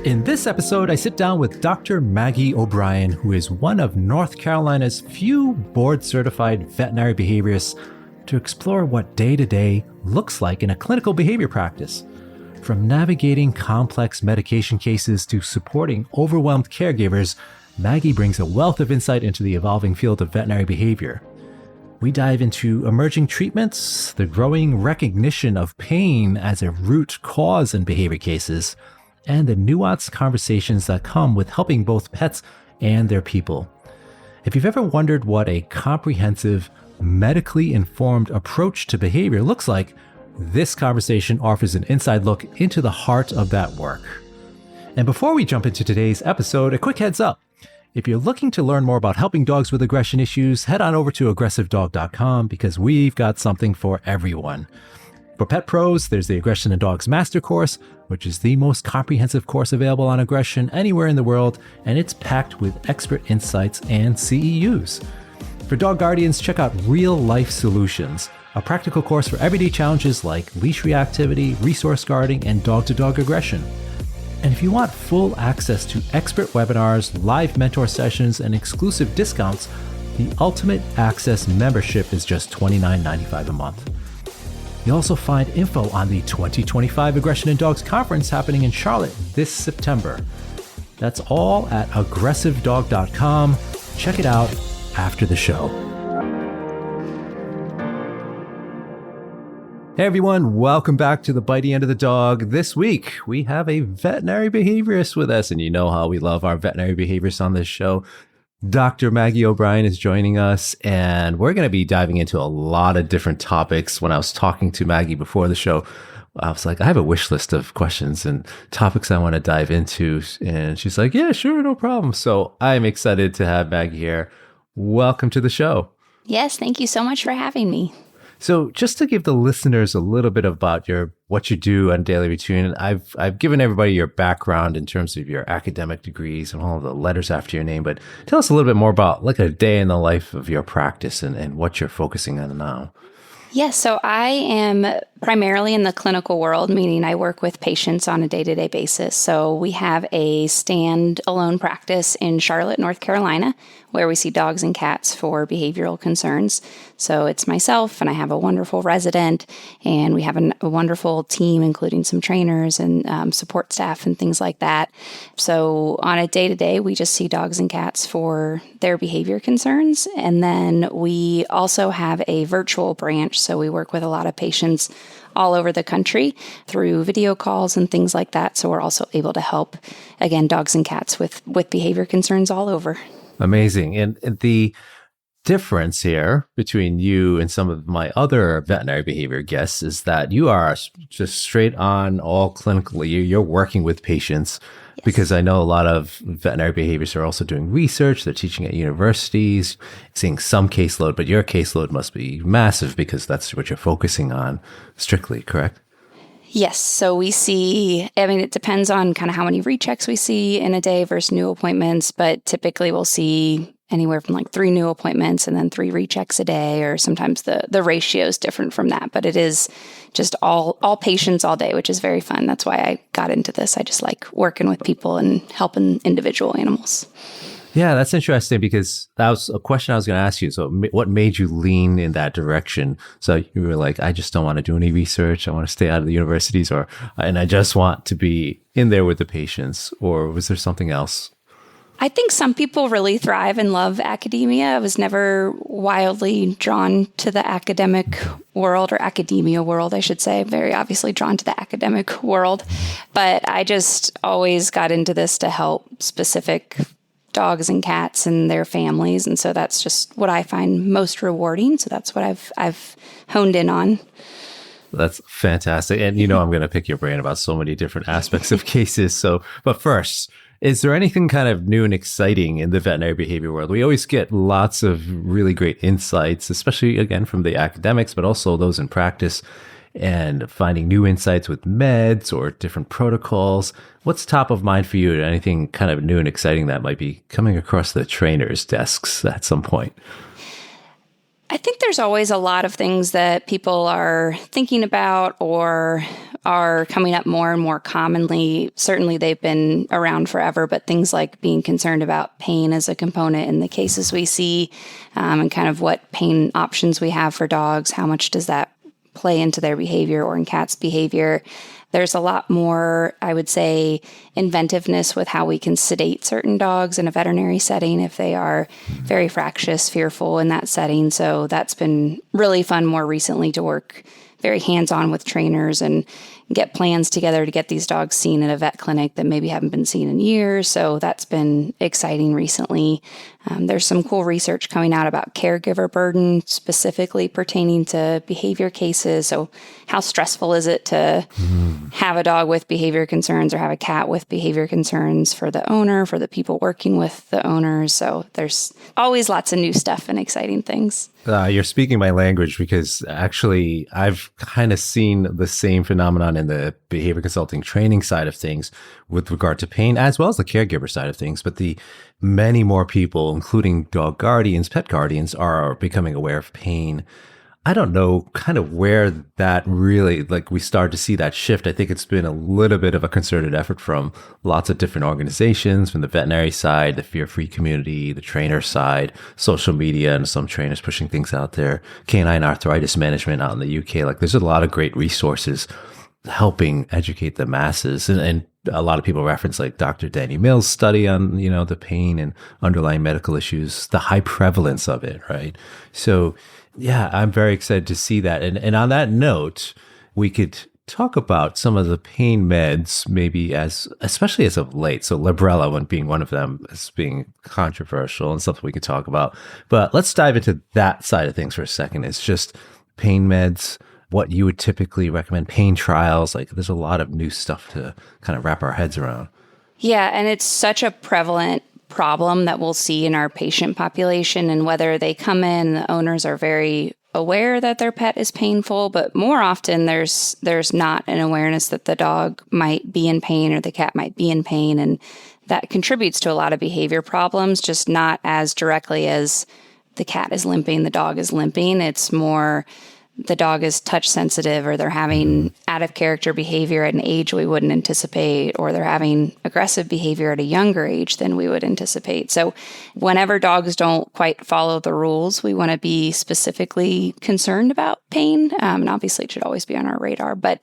In this episode, I sit down with Dr. Maggie O'Brian, who is one of North Carolina's few board-certified veterinary behaviorists, to explore what day-to-day looks like in a clinical behavior practice. From navigating complex medication cases to supporting overwhelmed caregivers, Maggie brings a wealth of insight into the evolving field of veterinary behavior. We dive into emerging treatments, the growing recognition of pain as a root cause in behavior cases, and the nuanced conversations that come with helping both pets and their people. If you've ever wondered what a comprehensive, medically informed approach to behavior looks like, this conversation offers an inside look into the heart of that work. And before we jump into today's episode, a quick heads up. If you're looking to learn more about helping dogs with aggression issues, head on over to aggressivedog.com because we've got something for everyone. For pet pros, there's the Aggression in Dogs Master Course, which is the most comprehensive course available on aggression anywhere in the world, and it's packed with expert insights and CEUs. For dog guardians, check out Real Life Solutions, a practical course for everyday challenges like leash reactivity, resource guarding, and dog-to-dog aggression. And if you want full access to expert webinars, live mentor sessions, and exclusive discounts, the Ultimate Access membership is just $29.95 a month. You'll also find info on the 2025 Aggression in Dogs Conference happening in Charlotte this September. That's all at aggressivedog.com. Check it out after the show. Hey everyone, welcome back to the Bitey End of the Dog. This week, we have a veterinary behaviorist with us, and you know how we love our veterinary behaviorists on this show. Dr. Maggie O'Brian is joining us, and we're going to be diving into a lot of different topics. When I was talking to Maggie before the show, I was like, I have a wish list of questions and topics I want to dive into. And she's like, yeah, sure, no problem. So I'm excited to have Maggie here. Welcome to the show. Yes, thank you so much for having me. So just to give the listeners a little bit about what you do on daily routine, I've given everybody your background in terms of your academic degrees and all the letters after your name, but tell us a little bit more about like a day in the life of your practice and what you're focusing on now. Yes, so I am primarily in the clinical world, meaning I work with patients on a day-to-day basis. So we have a stand-alone practice in Charlotte, North Carolina, where we see dogs and cats for behavioral concerns. So it's myself, and I have a wonderful resident, and we have a wonderful team, including some trainers and support staff and things like that. So on a day-to-day, we just see dogs and cats for their behavior concerns. And then we also have a virtual branch. So we work with a lot of patients all over the country through video calls and things like that. So we're also able to help, again, dogs and cats with behavior concerns all over. Amazing. And the difference here between you and some of my other veterinary behavior guests is that you are just straight on all clinically. You're working with patients. Yes. Because I know a lot of veterinary behaviorists are also doing research. They're teaching at universities, seeing some caseload, but your caseload must be massive because that's what you're focusing on strictly, correct? Yes. So we see, it depends on kind of how many rechecks we see in a day versus new appointments, but typically we'll see anywhere from like 3 new appointments and then 3 rechecks a day, or sometimes the ratio is different from that. But it is just all patients all day, which is very fun. That's why I got into this. I just like working with people and helping individual animals. Yeah, that's interesting because that was a question I was going to ask you. So what made you lean in that direction? So you were like, I just don't want to do any research. I want to stay out of the universities, and I just want to be in there with the patients. Or was there something else? I think some people really thrive and love academia. I was never wildly drawn to the academic world, or academia world, I should say. Very obviously drawn to the academic world. But I just always got into this to help specific dogs and cats and their families. And so that's just what I find most rewarding. So that's what I've honed in on. That's fantastic. And I'm going to pick your brain about so many different aspects of cases. But first, is there anything kind of new and exciting in the veterinary behavior world? We always get lots of really great insights, especially, again, from the academics, but also those in practice, and finding new insights with meds or different protocols. What's top of mind for you? Anything kind of new and exciting that might be coming across the trainers' desks at some point? I think there's always a lot of things that people are thinking about or are coming up more and more commonly. Certainly they've been around forever, but things like being concerned about pain as a component in the cases we see, and kind of what pain options we have for dogs, how much does that play into their behavior or in cats' behavior. There's a lot more, I would say, inventiveness with how we can sedate certain dogs in a veterinary setting if they are very fractious, fearful in that setting. So that's been really fun more recently to work very hands-on with trainers and get plans together to get these dogs seen at a vet clinic that maybe haven't been seen in years. So that's been exciting recently. There's some cool research coming out about caregiver burden, specifically pertaining to behavior cases. So how stressful is it to have a dog with behavior concerns or have a cat with behavior concerns for the owner, for the people working with the owners? So there's always lots of new stuff and exciting things. You're speaking my language, because actually I've kind of seen the same phenomenon in the behavior consulting training side of things with regard to pain, as well as the caregiver side of things. But the many more people, including dog guardians, pet guardians, are becoming aware of pain. I don't know kind of where that really, like, we started to see that shift. I think it's been a little bit of a concerted effort from lots of different organizations, from the veterinary side, the fear-free community, the trainer side, social media, and some trainers pushing things out there, canine arthritis management out in the UK. Like, there's a lot of great resources helping educate the masses. And a lot of people reference like Dr. Danny Mills' study on, the pain and underlying medical issues, the high prevalence of it, right? So yeah, I'm very excited to see that. And on that note, we could talk about some of the pain meds, maybe especially as of late. So Librela being one of them, as being controversial and something we could talk about. But let's dive into that side of things for a second. It's just pain meds, what you would typically recommend, pain trials. Like, there's a lot of new stuff to kind of wrap our heads around. Yeah, and it's such a prevalent problem that we'll see in our patient population, and whether they come in, the owners are very aware that their pet is painful, but more often there's not an awareness that the dog might be in pain or the cat might be in pain, and that contributes to a lot of behavior problems, just not as directly as the cat is limping, the dog is limping. It's more the dog is touch sensitive, or they're having out of character behavior at an age we wouldn't anticipate, or they're having aggressive behavior at a younger age than we would anticipate. So whenever dogs don't quite follow the rules, we want to be specifically concerned about pain. And obviously it should always be on our radar. But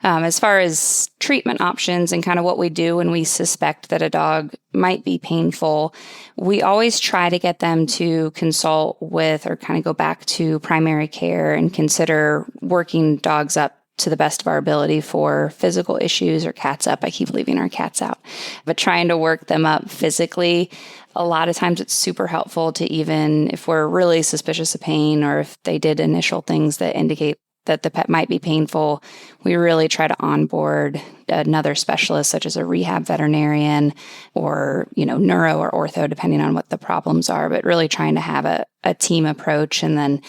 as far as treatment options and kind of what we do when we suspect that a dog might be painful, we always try to get them to consult with, or kind of go back to primary care and consider working dogs up to the best of our ability for physical issues, or cats up. I keep leaving our cats out, but trying to work them up physically. A lot of times it's super helpful to, even if we're really suspicious of pain, or if they did initial things that indicate that the pet might be painful, we really try to onboard another specialist, such as a rehab veterinarian or, neuro or ortho, depending on what the problems are, but really trying to have a team approach. And then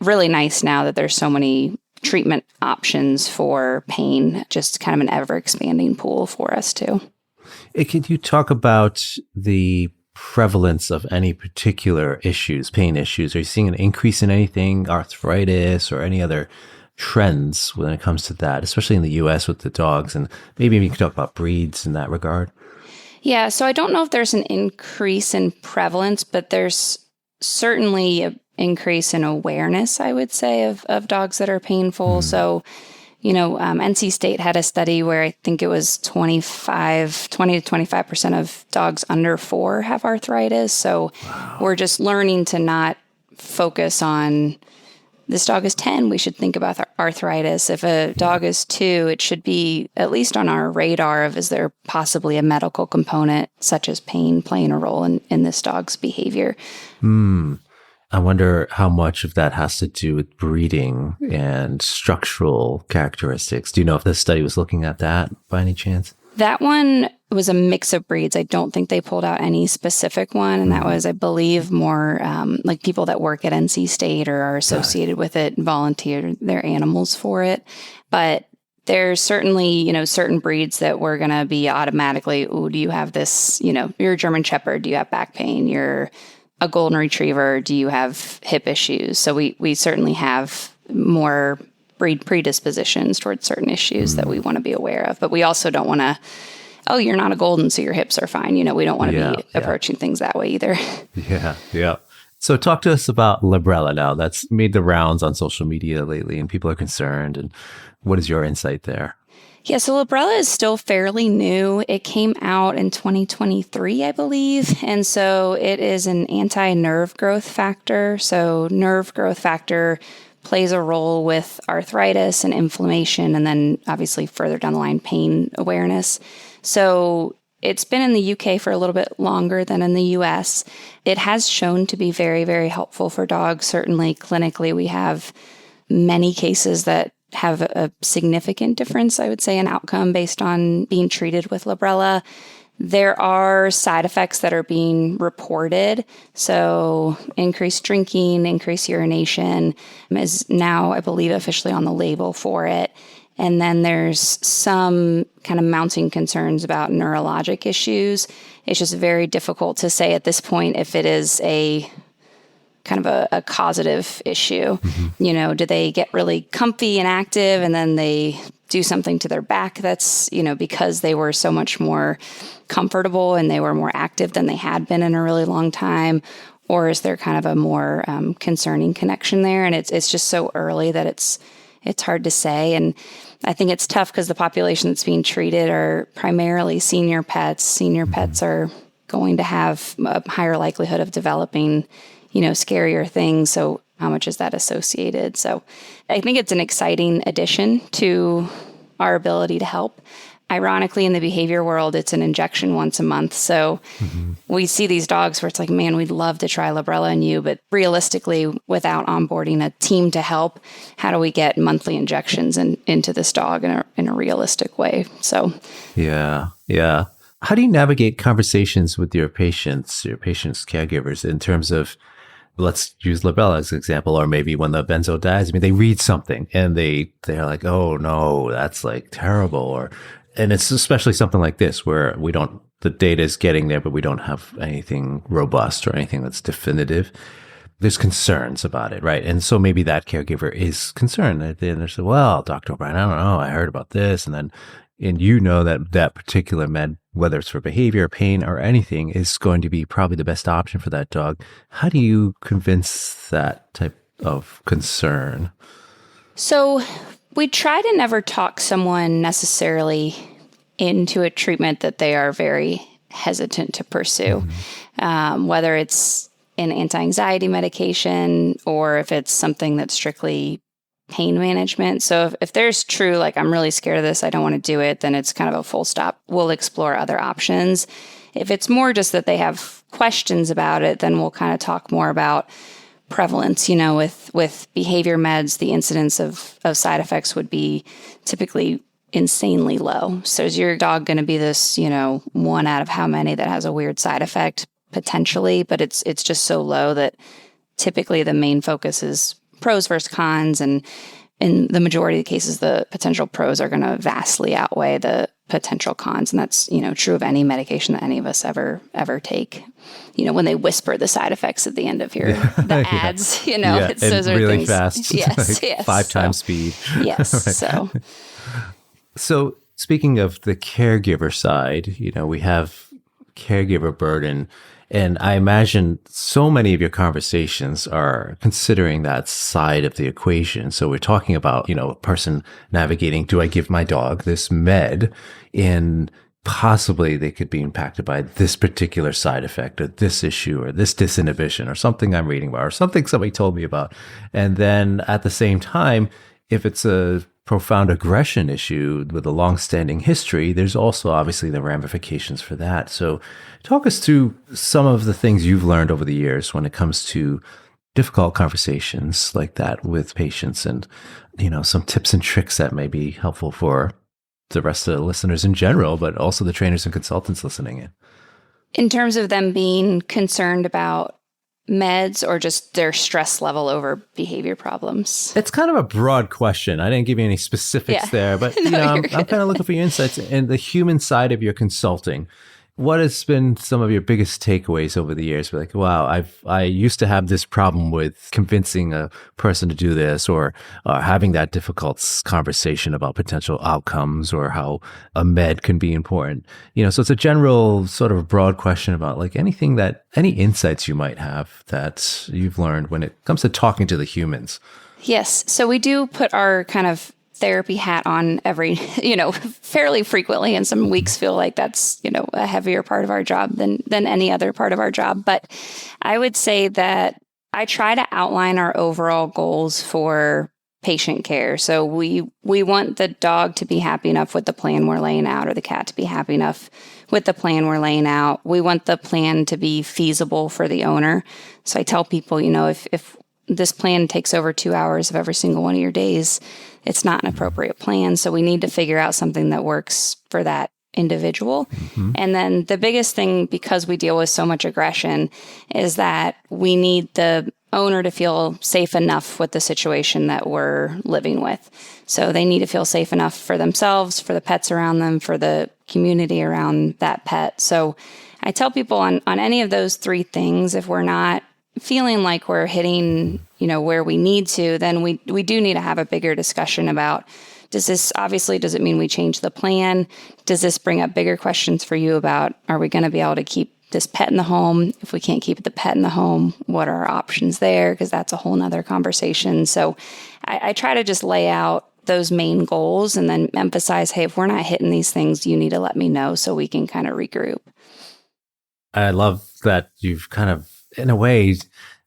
really nice now that there's so many treatment options for pain, just kind of an ever-expanding pool for us too. Could you talk about the prevalence of any particular issues, pain issues? Are you seeing an increase in anything, arthritis or any other trends when it comes to that, especially in the US with the dogs? And maybe you could talk about breeds in that regard. Yeah, so I don't know if there's an increase in prevalence, but there's certainly an increase in awareness, I would say, of dogs that are painful. So, NC State had a study where I think it was 20 to 25% of dogs under 4 have arthritis. So we're just learning to not focus on, this dog is 10, we should think about arthritis. If a dog is 2, it should be at least on our radar of, is there possibly a medical component such as pain playing a role in this dog's behavior? I wonder how much of that has to do with breeding and structural characteristics. Do you know if this study was looking at that by any chance? That one was a mix of breeds. I don't think they pulled out any specific one. And that was, I believe, more like people that work at NC State or are associated with it and volunteer their animals for it. But there's certainly, certain breeds that we're going to be automatically, do you have this, you're a German Shepherd, do you have back pain? You're a golden retriever, do you have hip issues? So we certainly have more breed predispositions towards certain issues that we want to be aware of. But we also don't want to, oh, you're not a golden, so your hips are fine. We don't want to be approaching things that way either. Yeah. So talk to us about Librela now. That's made the rounds on social media lately, and people are concerned. And what is your insight there? Yeah, so Librela is still fairly new. It came out in 2023, I believe. And so it is an anti-nerve growth factor. So nerve growth factor plays a role with arthritis and inflammation, and then obviously further down the line, pain awareness. So it's been in the UK for a little bit longer than in the US. It has shown to be very, very helpful for dogs. Certainly clinically, we have many cases that have a significant difference, I would say, in outcome based on being treated with Librela. There are side effects that are being reported. So increased drinking, increased urination is now, I believe, officially on the label for it. And then there's some kind of mounting concerns about neurologic issues. It's just very difficult to say at this point if it is a kind of a causative issue. Mm-hmm. Do they get really comfy and active and then they do something to their back that's, because they were so much more comfortable and they were more active than they had been in a really long time? Or is there kind of a more concerning connection there? And it's just so early that it's hard to say. And I think it's tough because the population that's being treated are primarily senior pets. Senior pets are going to have a higher likelihood of developing scarier things. So how much is that associated? So I think it's an exciting addition to our ability to help. Ironically, in the behavior world, it's an injection once a month. So we see these dogs where it's like, man, we'd love to try Librela in you, but realistically, without onboarding a team to help, how do we get monthly injections into this dog in a realistic way? So yeah. How do you navigate conversations with your patients' caregivers in terms of, let's use Librela as an example, or maybe when the benzodiazepine, they read something and they're like, oh no, that's like terrible. And it's especially something like this where the data is getting there, but we don't have anything robust or anything that's definitive. There's concerns about it, right? And so maybe that caregiver is concerned. And they say, well, Dr. O'Brian, I don't know, I heard about this. And that particular med, whether it's for behavior, pain, or anything, is going to be probably the best option for that dog. How do you convince that type of concern? So we try to never talk someone necessarily into a treatment that they are very hesitant to pursue, whether it's an anti-anxiety medication or if it's something that's strictly pain management. So if there's true, like, I'm really scared of this, I don't want to do it, then it's kind of a full stop. We'll explore other options. If it's more just that they have questions about it, then we'll kind of talk more about prevalence. With behavior meds, the incidence of side effects would be typically insanely low. So is your dog going to be this, one out of how many that has a weird side effect? Potentially, but it's just so low that typically the main focus is pros versus cons, and in the majority of the cases, the potential pros are going to vastly outweigh the potential cons, and that's true of any medication that any of us ever take. When they whisper the side effects at the end of the ads, those are really things fast, yes, like 5 times speed. Yes, right. So speaking of the caregiver side, we have caregiver burden. And I imagine so many of your conversations are considering that side of the equation. So we're talking about, a person navigating, do I give my dog this med? And possibly they could be impacted by this particular side effect or this issue or this disinhibition or something I'm reading about or something somebody told me about. And then at the same time, if it's a profound aggression issue with a long-standing history, there's also obviously the ramifications for that. So talk us through some of the things you've learned over the years when it comes to difficult conversations like that with patients, and some tips and tricks that may be helpful for the rest of the listeners in general, but also the trainers and consultants listening in. In terms of them being concerned about meds or just their stress level over behavior problems? It's kind of a broad question. I didn't give you any specifics there, but I'm kind of looking for your insights and the human side of your consulting. what has been some of your biggest takeaways over the years? Like, wow, I used to have this problem with convincing a person to do this, or having that difficult conversation about potential outcomes, or how a med can be important. So it's a general sort of broad question about like any insights you might have that you've learned when it comes to talking to the humans. Yes. So we do put our kind of therapy hat on fairly frequently, and some weeks feel like that's, a heavier part of our job than any other part of our job. But I would say that I try to outline our overall goals for patient care. So we want the dog to be happy enough with the plan we're laying out, or the cat to be happy enough with the plan we're laying out. We want the plan to be feasible for the owner. So I tell people, if this plan takes over 2 hours of every single one of your days, it's not an appropriate plan. So we need to figure out something that works for that individual. Mm-hmm. And then the biggest thing, because we deal with so much aggression, is that we need the owner to feel safe enough with the situation that we're living with. So they need to feel safe enough for themselves, for the pets around them, for the community around that pet. So I tell people on any of those three things, if we're not feeling like we're hitting, where we need to, then we do need to have a bigger discussion about, does it mean we change the plan? Does this bring up bigger questions for you about, are we going to be able to keep this pet in the home? If we can't keep the pet in the home, what are our options there? Because that's a whole nother conversation. So I try to just lay out those main goals and then emphasize, hey, if we're not hitting these things, you need to let me know so we can kind of regroup. I love that you've kind of, in a way,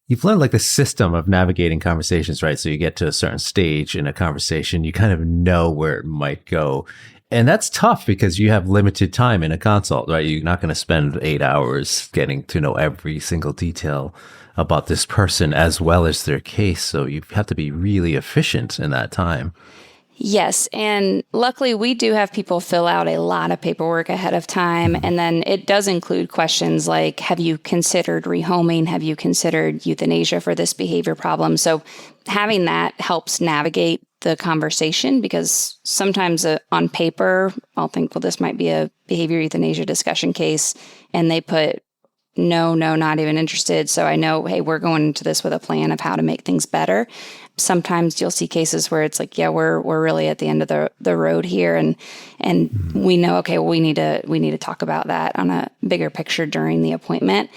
you've learned like the system of navigating conversations, right? So you get to a certain stage in a conversation, you kind of know where it might go. And that's tough because you have limited time in a consult, right? You're not going to spend 8 hours getting to know every single detail about this person as well as their case. So you have to be really efficient in that time. Yes. And luckily, we do have people fill out a lot of paperwork ahead of time. And then it does include questions like, have you considered rehoming? Have you considered euthanasia for this behavior problem? So having that helps navigate the conversation, because sometimes on paper, I'll think, well, this might be a behavior euthanasia discussion case. And they put, no, not even interested. So I know, hey, we're going into this with a plan of how to make things better. Sometimes you'll see cases where it's like, yeah, we're really at the end of the road here, and we know, okay, well, we need to talk about that on a bigger picture during the appointment.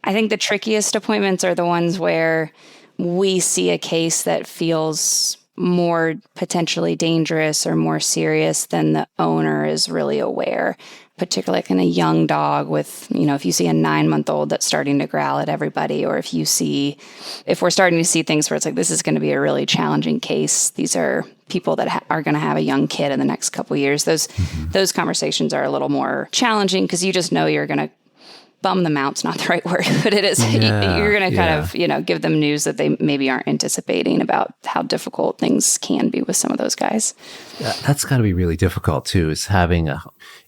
I think the trickiest appointments are the ones where we see a case that feels more potentially dangerous or more serious than the owner is really aware, particularly like in a young dog with, if you see a 9-month-old that's starting to growl at everybody, or if we're starting to see things where it's like, this is going to be a really challenging case. These are people that are going to have a young kid in the next couple of years. Those conversations are a little more challenging because you just know you're going to bum them out's not the right word, but it is. Yeah, you're going to kind of, give them news that they maybe aren't anticipating about how difficult things can be with some of those guys. That's got to be really difficult too, is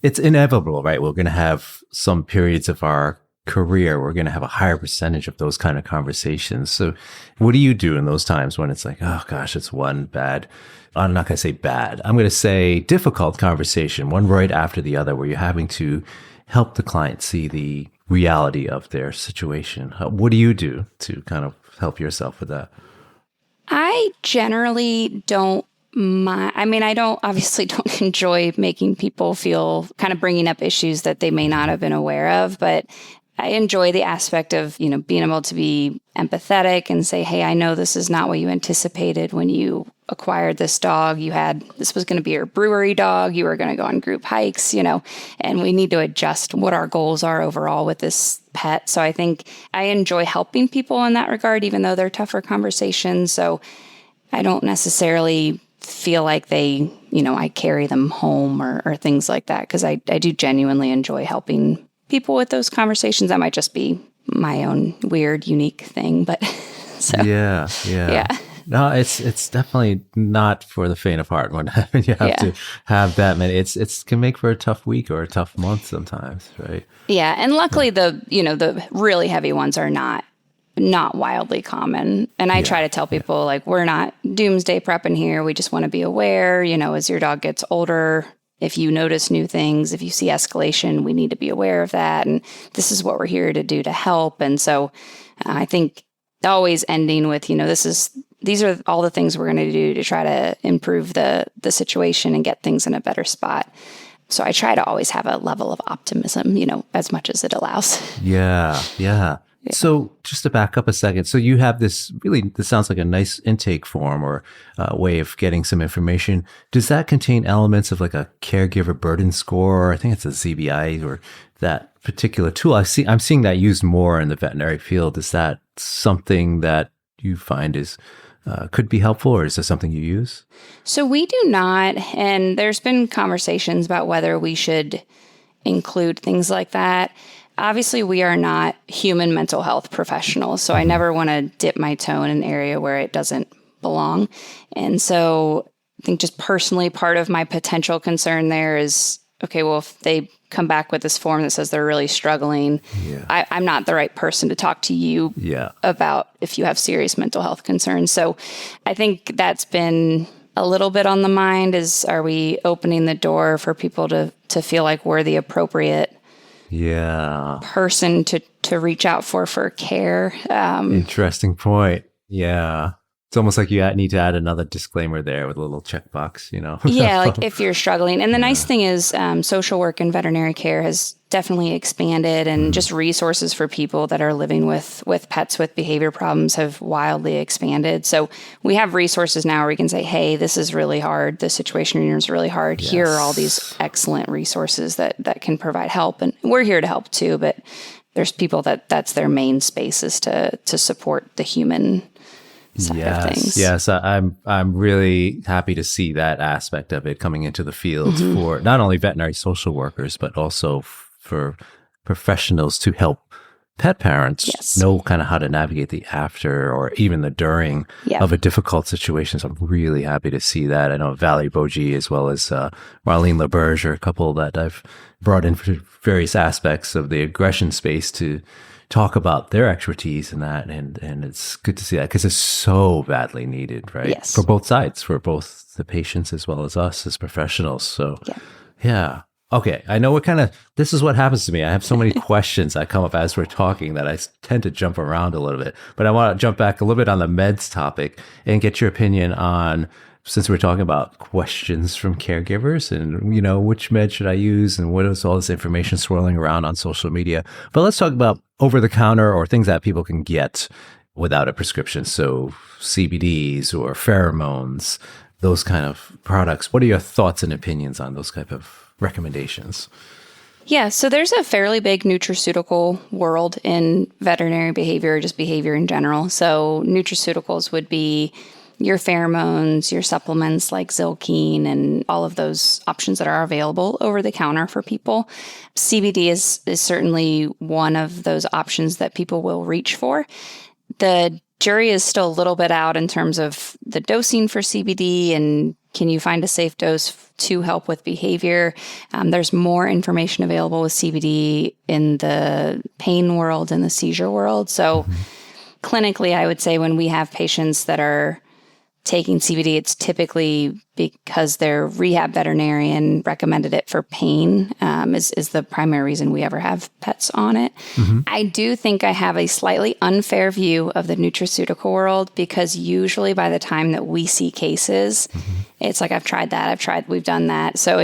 it's inevitable, right? We're going to have some periods of our career, we're going to have a higher percentage of those kind of conversations. So what do you do in those times when it's like, oh gosh, it's one bad, I'm not going to say bad, I'm going to say difficult conversation, one right after the other, where you're having to help the client see the reality of their situation? What do you do to kind of help yourself with that? I generally don't mind. I mean, I obviously don't enjoy making people feel, kind of bringing up issues that they may not have been aware of, but I enjoy the aspect of, being able to be empathetic and say, hey, I know this is not what you anticipated when you acquired this dog. This was going to be your brewery dog. You were going to go on group hikes, and we need to adjust what our goals are overall with this pet. So I think I enjoy helping people in that regard, even though they're tougher conversations. So I don't necessarily feel like I carry them home or things like that, because I do genuinely enjoy helping people with those conversations. That might just be my own weird, unique thing, but so yeah. No, it's definitely not for the faint of heart when you have to have that many. It can make for a tough week or a tough month sometimes, right? Yeah, and luckily the really heavy ones are not wildly common. And I try to tell people, like, we're not doomsday prepping here. We just want to be aware, as your dog gets older, if you notice new things, if you see escalation, we need to be aware of that. And this is what we're here to do to help. And so I think always ending with, these are all the things we're going to do to try to improve the situation and get things in a better spot. So I try to always have a level of optimism, as much as it allows. Yeah. So just to back up a second, so you have this sounds like a nice intake form or way of getting some information. Does that contain elements of like a caregiver burden score? I think it's a ZBI or that particular tool. I'm seeing that used more in the veterinary field. Is that something that you find is could be helpful, or is this something you use? So we do not, and there's been conversations about whether we should include things like that. Obviously, we are not human mental health professionals, so I never want to dip my toe in an area where it doesn't belong. And so I think just personally, part of my potential concern there is, okay, well, if they come back with this form that says they're really struggling, I'm not the right person to talk to you about if you have serious mental health concerns. So I think that's been a little bit on the mind is, are we opening the door for people to feel like we're the appropriate person to reach out for care? Interesting point. Yeah. It's almost like you need to add another disclaimer there with a little checkbox, Yeah, like if you're struggling. And the nice thing is social work and veterinary care has definitely expanded, and just resources for people that are living with pets with behavior problems have wildly expanded. So we have resources now where we can say, hey, this is really hard. The situation you're in is really hard. Yes. Here are all these excellent resources that can provide help. And we're here to help too, but there's people that's their main space is to support the human side of things. Yes, I'm really happy to see that aspect of it coming into the field for not only veterinary social workers, but also for professionals to help pet parents know kind of how to navigate the after or even the during of a difficult situation. So I'm really happy to see that. I know Valerie Bogie as well as Marlene LaBerge are a couple that I've brought in for various aspects of the aggression space to talk about their expertise in that. And it's good to see that because it's so badly needed, right? Yes. For both sides, for both the patients as well as us as professionals. So yeah. Okay, I know this is what happens to me. I have so many questions that come up as we're talking that I tend to jump around a little bit. But I want to jump back a little bit on the meds topic and get your opinion on, since we're talking about questions from caregivers and, which med should I use and what is all this information swirling around on social media. But let's talk about over-the-counter or things that people can get without a prescription. So CBDs or pheromones, those kind of products. What are your thoughts and opinions on those type of recommendations? Yeah, so there's a fairly big nutraceutical world in veterinary behavior, just behavior in general. So nutraceuticals would be your pheromones, your supplements like Zilkene, and all of those options that are available over the counter for people. CBD is certainly one of those options that people will reach for. The jury is still a little bit out in terms of the dosing for CBD and can you find a safe dose to help with behavior? There's more information available with CBD in the pain world and the seizure world. So clinically, I would say when we have patients that are taking CBD, it's typically because their rehab veterinarian recommended it for pain, is the primary reason we ever have pets on it. I do think I have a slightly unfair view of the nutraceutical world because usually by the time that we see cases, it's like, I've tried that, we've done that. So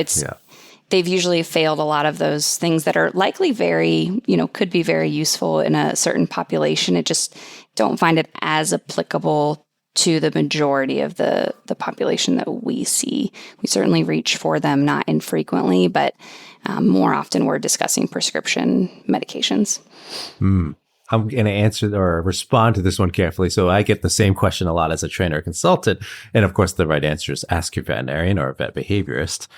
they've usually failed a lot of those things that are likely very, could be very useful in a certain population. It just don't find it as applicable to the majority of the population that we see. We certainly reach for them, not infrequently, but more often we're discussing prescription medications. I'm going to answer or respond to this one carefully. So I get the same question a lot as a trainer or consultant. And of course, the right answer is ask your veterinarian or a vet behaviorist.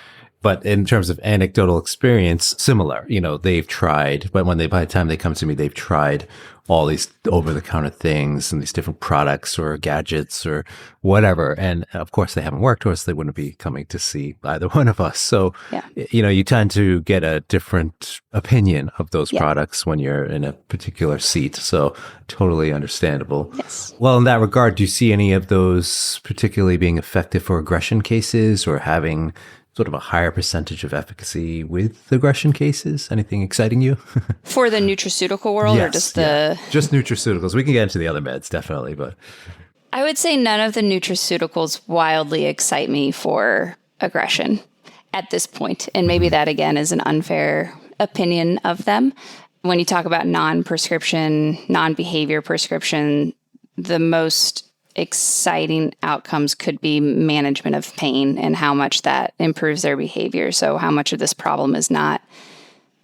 But in terms of anecdotal experience, similar, they've tried, but by the time they come to me, they've tried all these over-the-counter things and these different products or gadgets or whatever. And of course, they haven't worked, or else they wouldn't be coming to see either one of us. So, you tend to get a different opinion of those products when you're in a particular seat. So totally understandable. Yes. Well, in that regard, do you see any of those particularly being effective for aggression cases or having sort of a higher percentage of efficacy with aggression cases? Anything exciting you? For the nutraceutical world or just just nutraceuticals. We can get into the other meds, definitely, but I would say none of the nutraceuticals wildly excite me for aggression at this point. And maybe that, again, is an unfair opinion of them. When you talk about non-prescription, non-behavior prescription, the most exciting outcomes could be management of pain and how much that improves their behavior. So how much of this problem is not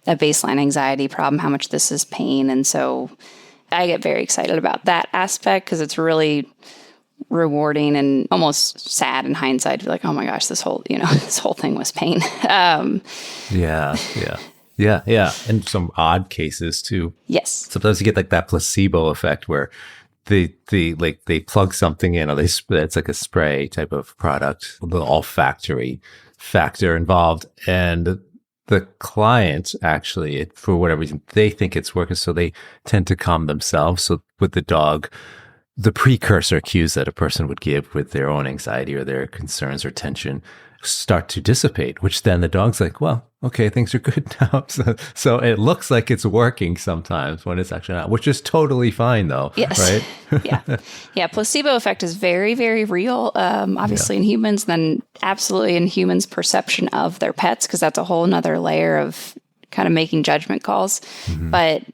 a baseline anxiety problem, how much this is pain. And so I get very excited about that aspect because it's really rewarding and almost sad in hindsight to be like, oh my gosh, this whole thing was pain. Yeah. And some odd cases too. Yes. Sometimes you get like that placebo effect where they plug something in, or it's like a spray type of product, the olfactory factor involved, and the client actually, for whatever reason, they think it's working, so they tend to calm themselves. So with the dog, the precursor cues that a person would give with their own anxiety or their concerns or tension start to dissipate, which then the dog's like, well, okay, things are good now. So it looks like it's working sometimes when it's actually not, which is totally fine though. Yes. Right? Yeah. Placebo effect is very, very real. Obviously in humans, then absolutely in humans' perception of their pets, because that's a whole nother layer of kind of making judgment calls. Mm-hmm. But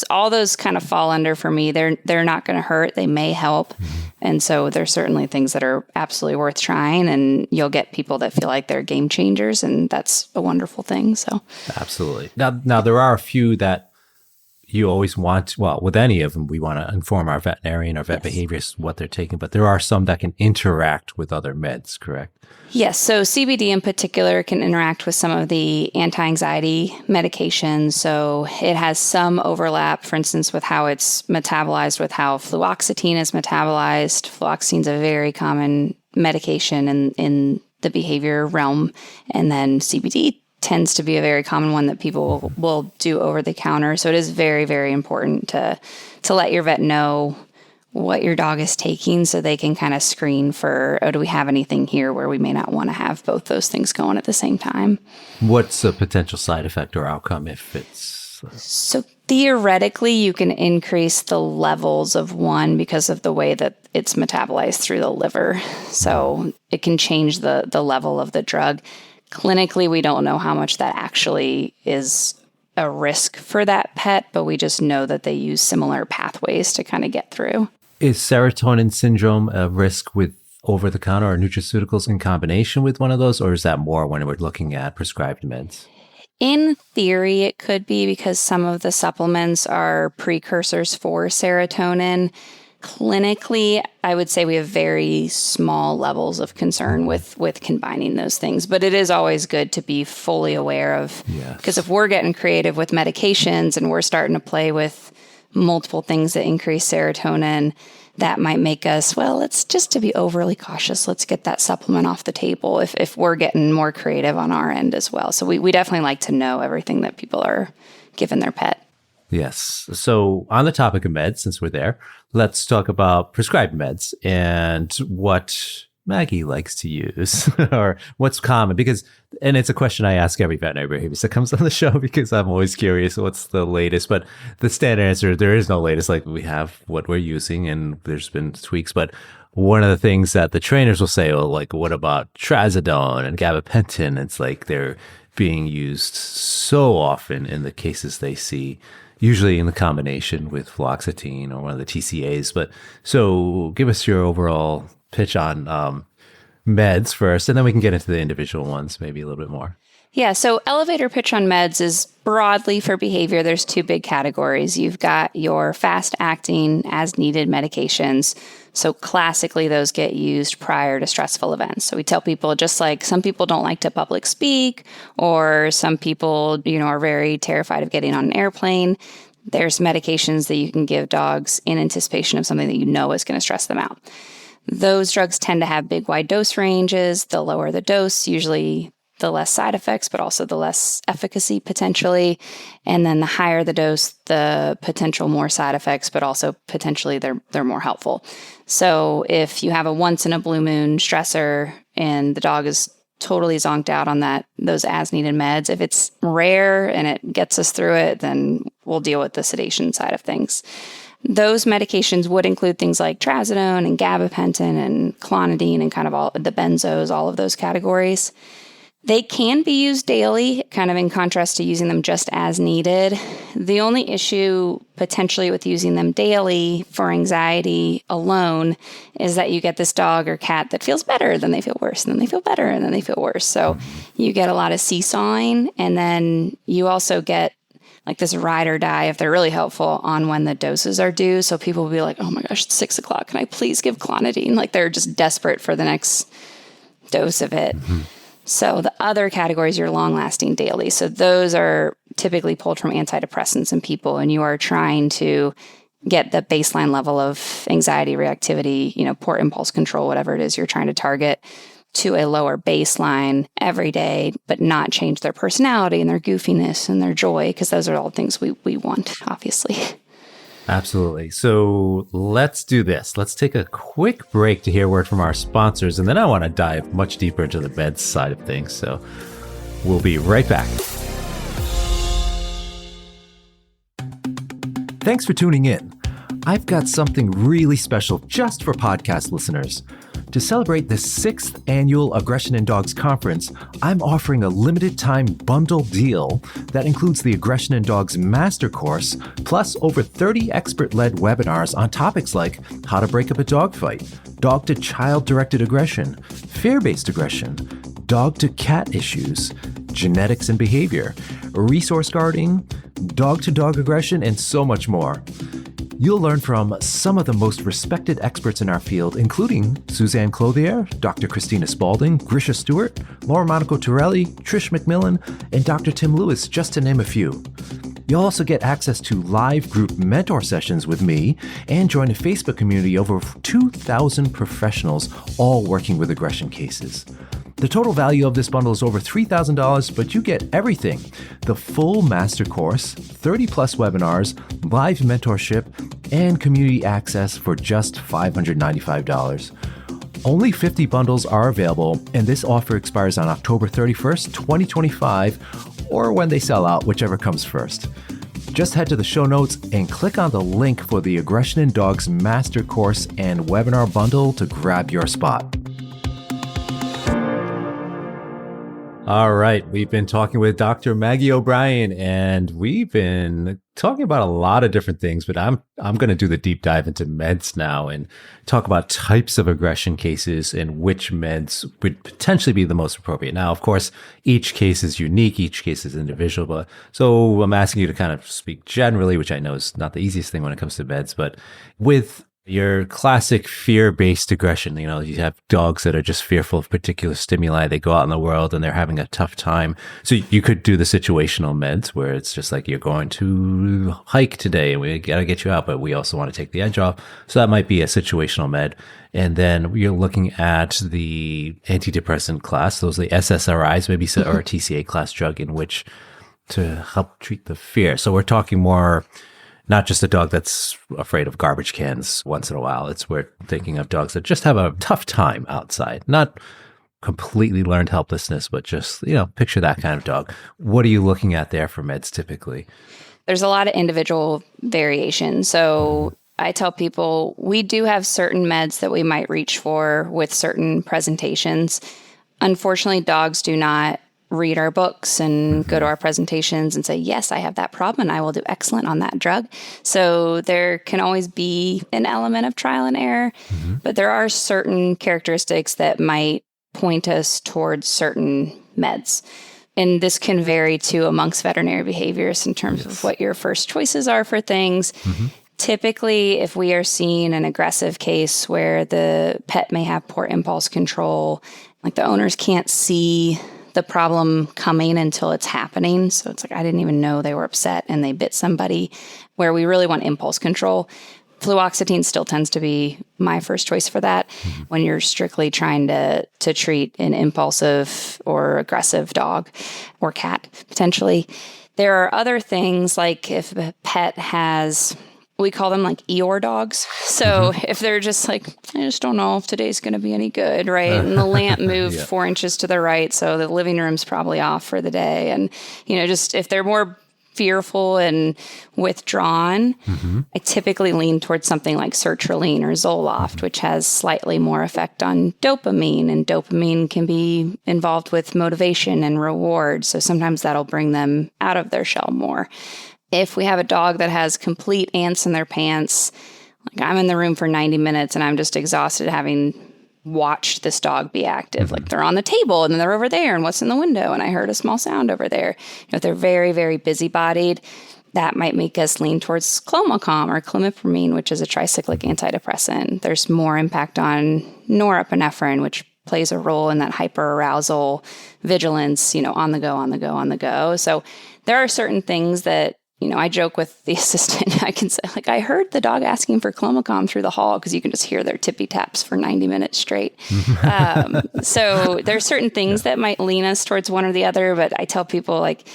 all those kind of fall under, for me, they're not going to hurt. They may help. Mm-hmm. And so there's certainly things that are absolutely worth trying, and you'll get people that feel like they're game changers, and that's a wonderful thing. So absolutely. Now there are a few that you always want, well, with any of them, we want to inform our veterinarian or vet behaviorists what they're taking, but there are some that can interact with other meds, correct? Yes. So CBD in particular can interact with some of the anti-anxiety medications. So it has some overlap, for instance, with how it's metabolized, with how fluoxetine is metabolized. Fluoxetine is a very common medication in the behavior realm. And then CBD tends to be a very common one that people will do over the counter. So it is very, very important to let your vet know what your dog is taking so they can kind of screen for, do we have anything here where we may not want to have both those things going at the same time. What's a potential side effect or outcome if it's... So theoretically, you can increase the levels of one because of the way that it's metabolized through the liver. So it can change the level of the drug. Clinically, we don't know how much that actually is a risk for that pet, but we just know that they use similar pathways to kind of get through. Is serotonin syndrome a risk with over-the-counter or nutraceuticals in combination with one of those, or is that more when we're looking at prescribed meds? In theory, it could be because some of the supplements are precursors for serotonin. Clinically, I would say we have very small levels of concern with combining those things, but it is always good to be fully aware of, because if we're getting creative with medications and we're starting to play with multiple things that increase serotonin, that might make us, well, let's just to be overly cautious, let's get that supplement off the table if we're getting more creative on our end as well. So we definitely like to know everything that people are giving their pet. Yes. So on the topic of meds, since we're there, let's talk about prescribed meds and what Maggie likes to use or what's common, and it's a question I ask every veterinary behaviorist that comes on the show because I'm always curious what's the latest, but the standard answer, there is no latest. Like, we have what we're using and there's been tweaks, but one of the things that the trainers will say, well, like, what about trazodone and gabapentin? It's like they're being used so often in the cases they see, usually in the combination with fluoxetine or one of the TCAs. But so give us your overall pitch on meds first, and then we can get into the individual ones maybe a little bit more. Yeah, so elevator pitch on meds is broadly for behavior. There's two big categories. You've got your fast-acting, as-needed medications. So classically, those get used prior to stressful events. So we tell people, just like some people don't like to public speak, or some people, are very terrified of getting on an airplane, there's medications that you can give dogs in anticipation of something that is going to stress them out. Those drugs tend to have big, wide dose ranges. The lower the dose, usually the less side effects, but also the less efficacy potentially. And then the higher the dose, the potential more side effects, but also potentially they're more helpful. So if you have a once in a blue moon stressor and the dog is totally zonked out on those as needed meds. If it's rare and it gets us through it, then we'll deal with the sedation side of things. Those medications would include things like trazodone and gabapentin and clonidine and kind of all the benzos, all of those categories. They can be used daily, kind of in contrast to using them just as needed. The only issue potentially with using them daily for anxiety alone is that you get this dog or cat that feels better, then they feel worse, and then they feel better, and then they feel worse. So you get a lot of seesawing, and then you also get like this ride or die, if they're really helpful, on when the doses are due. So people will be like, oh my gosh, it's 6 o'clock. Can I please give clonidine? Like they're just desperate for the next dose of it. So the other categories are long-lasting daily. So those are typically pulled from antidepressants in people, and you are trying to get the baseline level of anxiety, reactivity, poor impulse control, whatever it is you're trying to target, to a lower baseline every day, but not change their personality and their goofiness and their joy, because those are all things we want, obviously. Absolutely. So let's do this. Let's take a quick break to hear word from our sponsors, and then I want to dive much deeper into the meds side of things. So we'll be right back. Thanks for tuning in. I've got something really special just for podcast listeners. To celebrate the 6th annual Aggression in Dogs Conference, I'm offering a limited time bundle deal that includes the Aggression in Dogs Master Course, plus over 30 expert-led webinars on topics like how to break up a dog fight, dog-to-child directed aggression, fear-based aggression, dog-to-cat issues, genetics and behavior, resource guarding, dog-to-dog aggression, and so much more. You'll learn from some of the most respected experts in our field, including Suzanne Clothier, Dr. Christina Spalding, Grisha Stewart, Laura Monaco Torelli, Trish McMillan, and Dr. Tim Lewis, just to name a few. You'll also get access to live group mentor sessions with me and join a Facebook community of over 2,000 professionals, all working with aggression cases. The total value of this bundle is over $3,000, but you get everything: the full master course, 30 plus webinars, live mentorship, and community access for just $595. Only 50 bundles are available, and this offer expires on October 31st, 2025, or when they sell out, whichever comes first. Just head to the show notes and click on the link for the Aggression in Dogs Master Course and Webinar Bundle to grab your spot. All right, we've been talking with Dr. Maggie O'Brian, and we've been talking about a lot of different things, but I'm going to do the deep dive into meds now and talk about types of aggression cases and which meds would potentially be the most appropriate. Now, of course, each case is unique, each case is individual, but so I'm asking you to kind of speak generally, which I know is not the easiest thing when it comes to meds, but with your classic fear-based aggression, you have dogs that are just fearful of particular stimuli. They go out in the world and they're having a tough time. So you could do the situational meds where it's just like, you're going to hike today and we got to get you out, but we also want to take the edge off. So that might be a situational med. And then you're looking at the antidepressant class. Those are the SSRIs, maybe, or a TCA class drug in which to help treat the fear. So we're talking more not just a dog that's afraid of garbage cans once in a while. We're thinking of dogs that just have a tough time outside. Not completely learned helplessness, but just, picture that kind of dog. What are you looking at there for meds typically? There's a lot of individual variation. So I tell people we do have certain meds that we might reach for with certain presentations. Unfortunately, dogs do not read our books and go to our presentations and say, yes, I have that problem and I will do excellent on that drug. So there can always be an element of trial and error, but there are certain characteristics that might point us towards certain meds. And this can vary too amongst veterinary behaviorists in terms of what your first choices are for things. Typically, if we are seeing an aggressive case where the pet may have poor impulse control, like the owners can't see the problem coming until it's happening. So it's like, I didn't even know they were upset and they bit somebody, where we really want impulse control. Fluoxetine still tends to be my first choice for that when you're strictly trying to treat an impulsive or aggressive dog or cat, potentially. There are other things like if a pet has We call them like Eeyore dogs. So if they're just like, I just don't know if today's going to be any good, right? And the lamp moved 4 inches to the right, so the living room's probably off for the day. And, just if they're more fearful and withdrawn, I typically lean towards something like sertraline or Zoloft, which has slightly more effect on dopamine. And dopamine can be involved with motivation and reward. So sometimes that'll bring them out of their shell more. If we have a dog that has complete ants in their pants, like I'm in the room for 90 minutes and I'm just exhausted having watched this dog be active. Like they're on the table and then they're over there and what's in the window and I heard a small sound over there. If they're very, very busy-bodied, that might make us lean towards clomicalm or clomipramine, which is a tricyclic antidepressant. There's more impact on norepinephrine, which plays a role in that hyperarousal vigilance, on the go. So there are certain things that I joke with the assistant. I can say, like, I heard the dog asking for clomicalm through the hall because you can just hear their tippy taps for 90 minutes straight. So there's certain things that might lean us towards one or the other. But I tell people, like,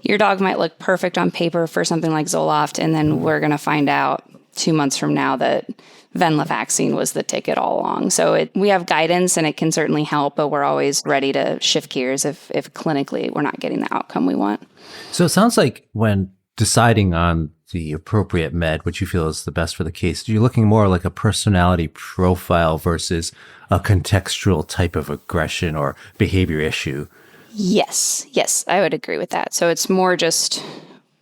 your dog might look perfect on paper for something like Zoloft, and then we're going to find out 2 months from now that venlafaxine was the ticket all along. So we have guidance, and it can certainly help, but we're always ready to shift gears if clinically we're not getting the outcome we want. So it sounds like when deciding on the appropriate med, which you feel is the best for the case, you're looking more like a personality profile versus a contextual type of aggression or behavior issue. Yes, I would agree with that. So it's more just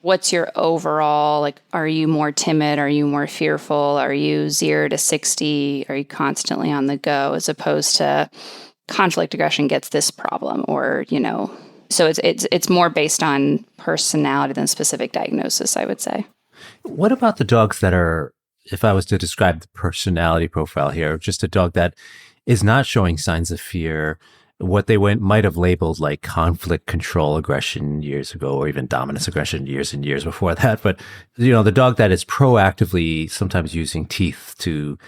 what's your overall, like, are you more timid? Are you more fearful? Are you 0 to 60? Are you constantly on the go, as opposed to conflict aggression gets this problem, or, so it's more based on personality than specific diagnosis, I would say. What about the dogs that are, if I was to describe the personality profile here, just a dog that is not showing signs of fear, what they might have labeled like conflict control aggression years ago, or even dominance aggression years and years before that. But, the dog that is proactively sometimes using teeth to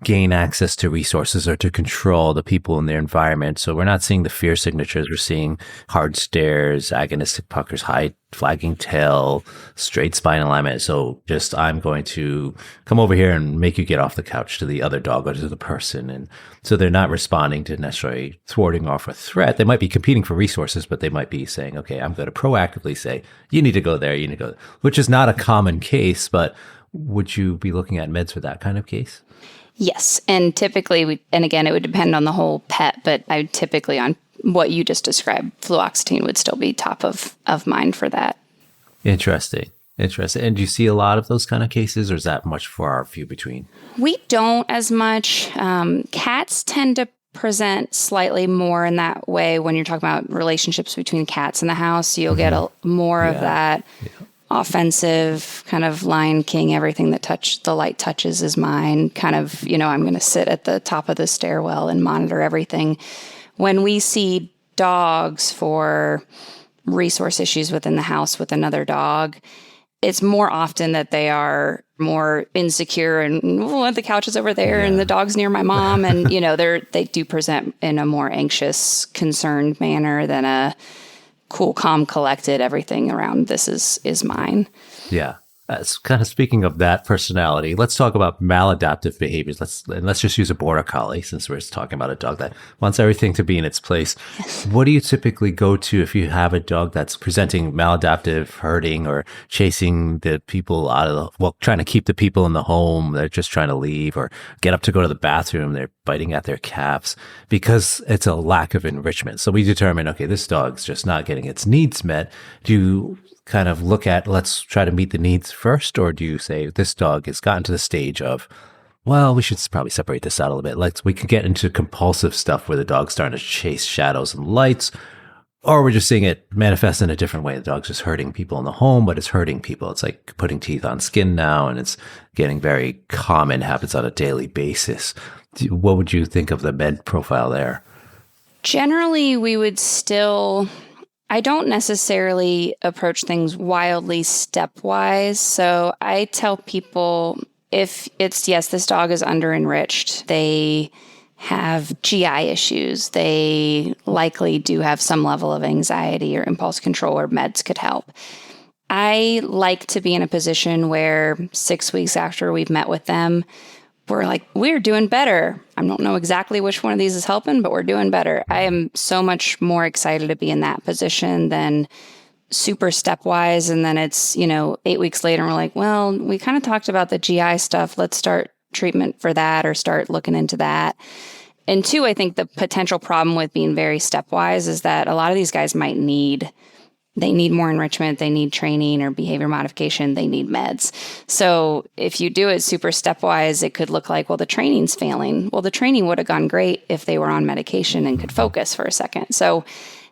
gain access to resources or to control the people in their environment. So we're not seeing the fear signatures. We're seeing hard stares, agonistic puckers, high flagging tail, straight spine alignment. So just, I'm going to come over here and make you get off the couch, to the other dog or to the person. And so they're not responding to necessarily thwarting off a threat. They might be competing for resources, but they might be saying, okay, I'm going to proactively say, you need to go there, you need to go there, which is not a common case, but would you be looking at meds for that kind of case? Yes. And typically, and again, it would depend on the whole pet, but I would typically, on what you just described, fluoxetine would still be top of mind for that. Interesting. And do you see a lot of those kind of cases, or is that much far few between? We don't as much. Cats tend to present slightly more in that way when you're talking about relationships between cats in the house. You'll get more of that. Yeah. Offensive kind of Lion King, everything that the light touches is mine kind of, I'm going to sit at the top of the stairwell and monitor everything. When we see dogs for resource issues within the house with another dog, it's more often that they are more insecure and the couch is over there and the dog's near my mom. And, they do present in a more anxious, concerned manner than a cool, calm, collected, everything around this is mine. Yeah. Kind of speaking of that personality, let's talk about maladaptive behaviors. Let's just use a border collie, since we're talking about a dog that wants everything to be in its place. Yes. What do you typically go to if you have a dog that's presenting maladaptive, herding, or chasing the people trying to keep the people in the home? They're just trying to leave, or get up to go to the bathroom. They're biting at their calves because it's a lack of enrichment. So we determine, okay, this dog's just not getting its needs met. Do you kind of look at, let's try to meet the needs first, or do you say this dog has gotten to the stage of, well, we should probably separate this out a little bit. We could get into compulsive stuff where the dog's starting to chase shadows and lights, or we're just seeing it manifest in a different way. The dog's just hurting people in the home, but it's hurting people. It's like putting teeth on skin now, and it's getting very common, happens on a daily basis. What would you think of the med profile there? Generally, we would still, I don't necessarily approach things wildly stepwise. So I tell people, if it's, yes, this dog is under-enriched, they have GI issues, they likely do have some level of anxiety or impulse control, or meds could help. I like to be in a position where 6 weeks after we've met with them, we're like, we're doing better. I don't know exactly which one of these is helping, but we're doing better. I am so much more excited to be in that position than super stepwise. And then it's, 8 weeks later and we're like, well, we kind of talked about the GI stuff. Let's start treatment for that or start looking into that. And two, I think the potential problem with being very stepwise is that a lot of these guys they need more enrichment, they need training or behavior modification, they need meds. So if you do it super stepwise, it could look like, well, the training's failing. Well, the training would have gone great if they were on medication and could focus for a second. So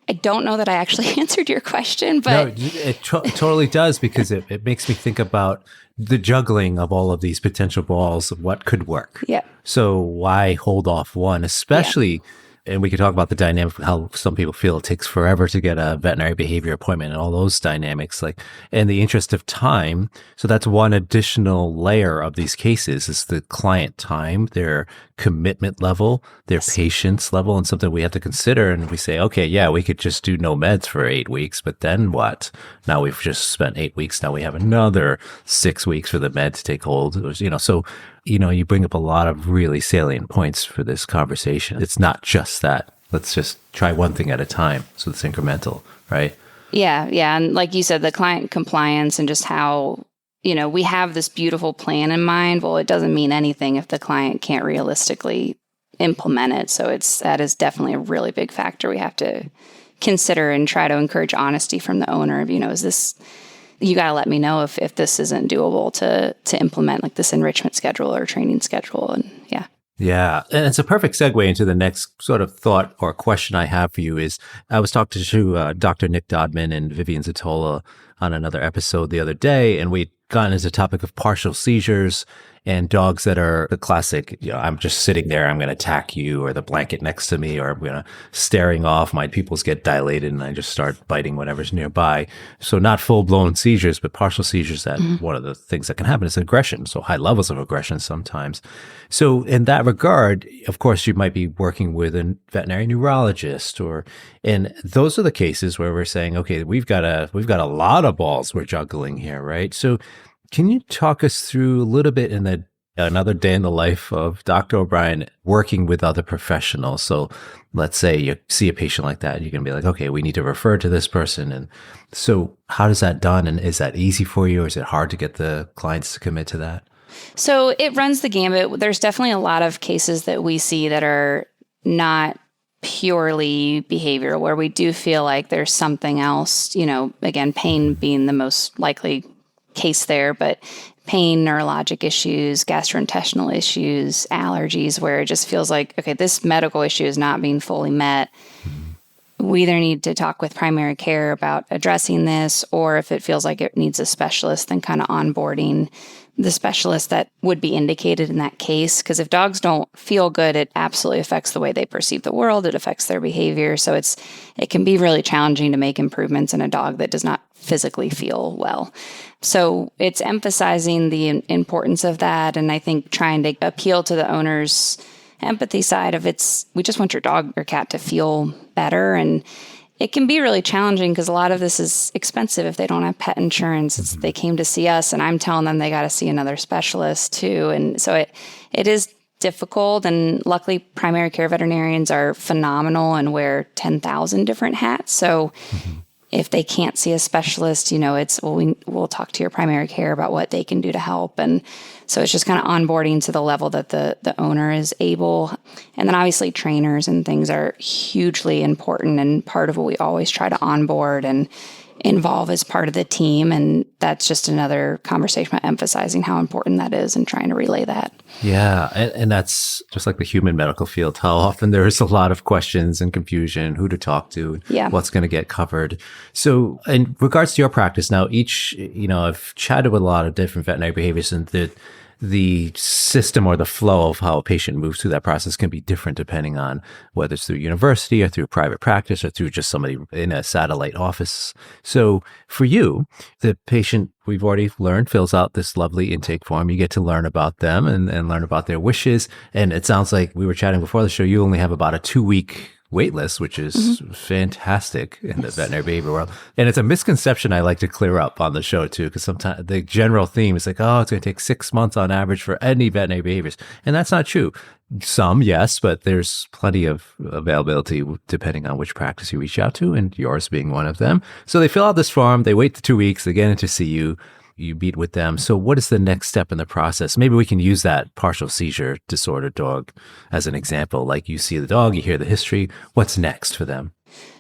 I don't know that I actually answered your question, but... No, it totally does, because it makes me think about the juggling of all of these potential balls of what could work. Yeah. So why hold off one, especially... And we could talk about the dynamic of how some people feel it takes forever to get a veterinary behavior appointment and all those dynamics, like in the interest of time. So that's one additional layer of these cases is the client time, their commitment level, their patience level, and something we have to consider. And we say, okay, yeah, we could just do no meds for 8 weeks, but then what? Now we've just spent 8 weeks. Now we have another 6 weeks for the med to take hold. So you bring up a lot of really salient points for this conversation. It's not just that. Let's just try one thing at a time. So it's incremental, right? Yeah. And like you said, the client compliance and just how, we have this beautiful plan in mind. Well, it doesn't mean anything if the client can't realistically implement it. So that is definitely a really big factor we have to consider and try to encourage honesty from the owner of, is this... You got to let me know if this isn't doable to implement like this enrichment schedule or training schedule. And yeah. Yeah. And it's a perfect segue into the next sort of thought or question I have for you is I was talking to Dr. Nick Dodman and Vivian Zatola on another episode the other day, and we'd gotten into the topic of partial seizures and dogs that are the classic, I'm just sitting there, I'm going to attack you, or the blanket next to me, or I'm going to staring off, my pupils get dilated and I just start biting whatever's nearby. So not full-blown seizures, but partial seizures that one of the things that can happen is aggression. So high levels of aggression sometimes. So in that regard, of course, you might be working with a veterinary neurologist, and those are the cases where we're saying, okay, we've got a lot of balls we're juggling here, right? So can you talk us through a little bit in another day in the life of Dr. O'Brian working with other professionals? So let's say you see a patient like that, you can be like, okay, we need to refer to this person. And so how does that done? And is that easy for you, or is it hard to get the clients to commit to that? So it runs the gambit. There's definitely a lot of cases that we see that are not purely behavioral, where we do feel like there's something else, again, pain being the most likely case there, but pain, neurologic issues, gastrointestinal issues, allergies, where it just feels like, okay, this medical issue is not being fully met. We either need to talk with primary care about addressing this, or if it feels like it needs a specialist, then kind of onboarding the specialist that would be indicated in that case. Because if dogs don't feel good, it absolutely affects the way they perceive the world. It affects their behavior. So it can be really challenging to make improvements in a dog that does not physically feel well. So it's emphasizing the importance of that. And I think trying to appeal to the owner's empathy side of we just want your dog or cat to feel better. And it can be really challenging because a lot of this is expensive if they don't have pet insurance. They came to see us and I'm telling them they got to see another specialist too. And so it is difficult. And luckily primary care veterinarians are phenomenal and wear 10,000 different hats. So if they can't see a specialist, we'll talk to your primary care about what they can do to help. And so it's just kind of onboarding to the level that the owner is able. And then obviously trainers and things are hugely important and part of what we always try to onboard and involve as part of the team. And that's just another conversation about emphasizing how important that is and trying to relay that. Yeah. And that's just like the human medical field, how often there is a lot of questions and confusion, who to talk to, what's going to get covered. So in regards to your practice now, I've chatted with a lot of different veterinary behaviors, and the system or the flow of how a patient moves through that process can be different depending on whether it's through university or through private practice or through just somebody in a satellite office. So for you, the patient, we've already learned, fills out this lovely intake form. You get to learn about them and learn about their wishes. And it sounds like we were chatting before the show, you only have about a 2-week wait lists, which is fantastic in the veterinary behavior world. And it's a misconception I like to clear up on the show too, because sometimes the general theme is like, oh, it's going to take 6 months on average for any veterinary behaviors. And that's not true. Some, yes, but there's plenty of availability depending on which practice you reach out to, and yours being one of them. So they fill out this form, they wait the 2 weeks, they get in to see you. You meet with them. So what is the next step in the process? Maybe we can use that partial seizure disorder dog as an example. Like you see the dog, you hear the history. What's next for them?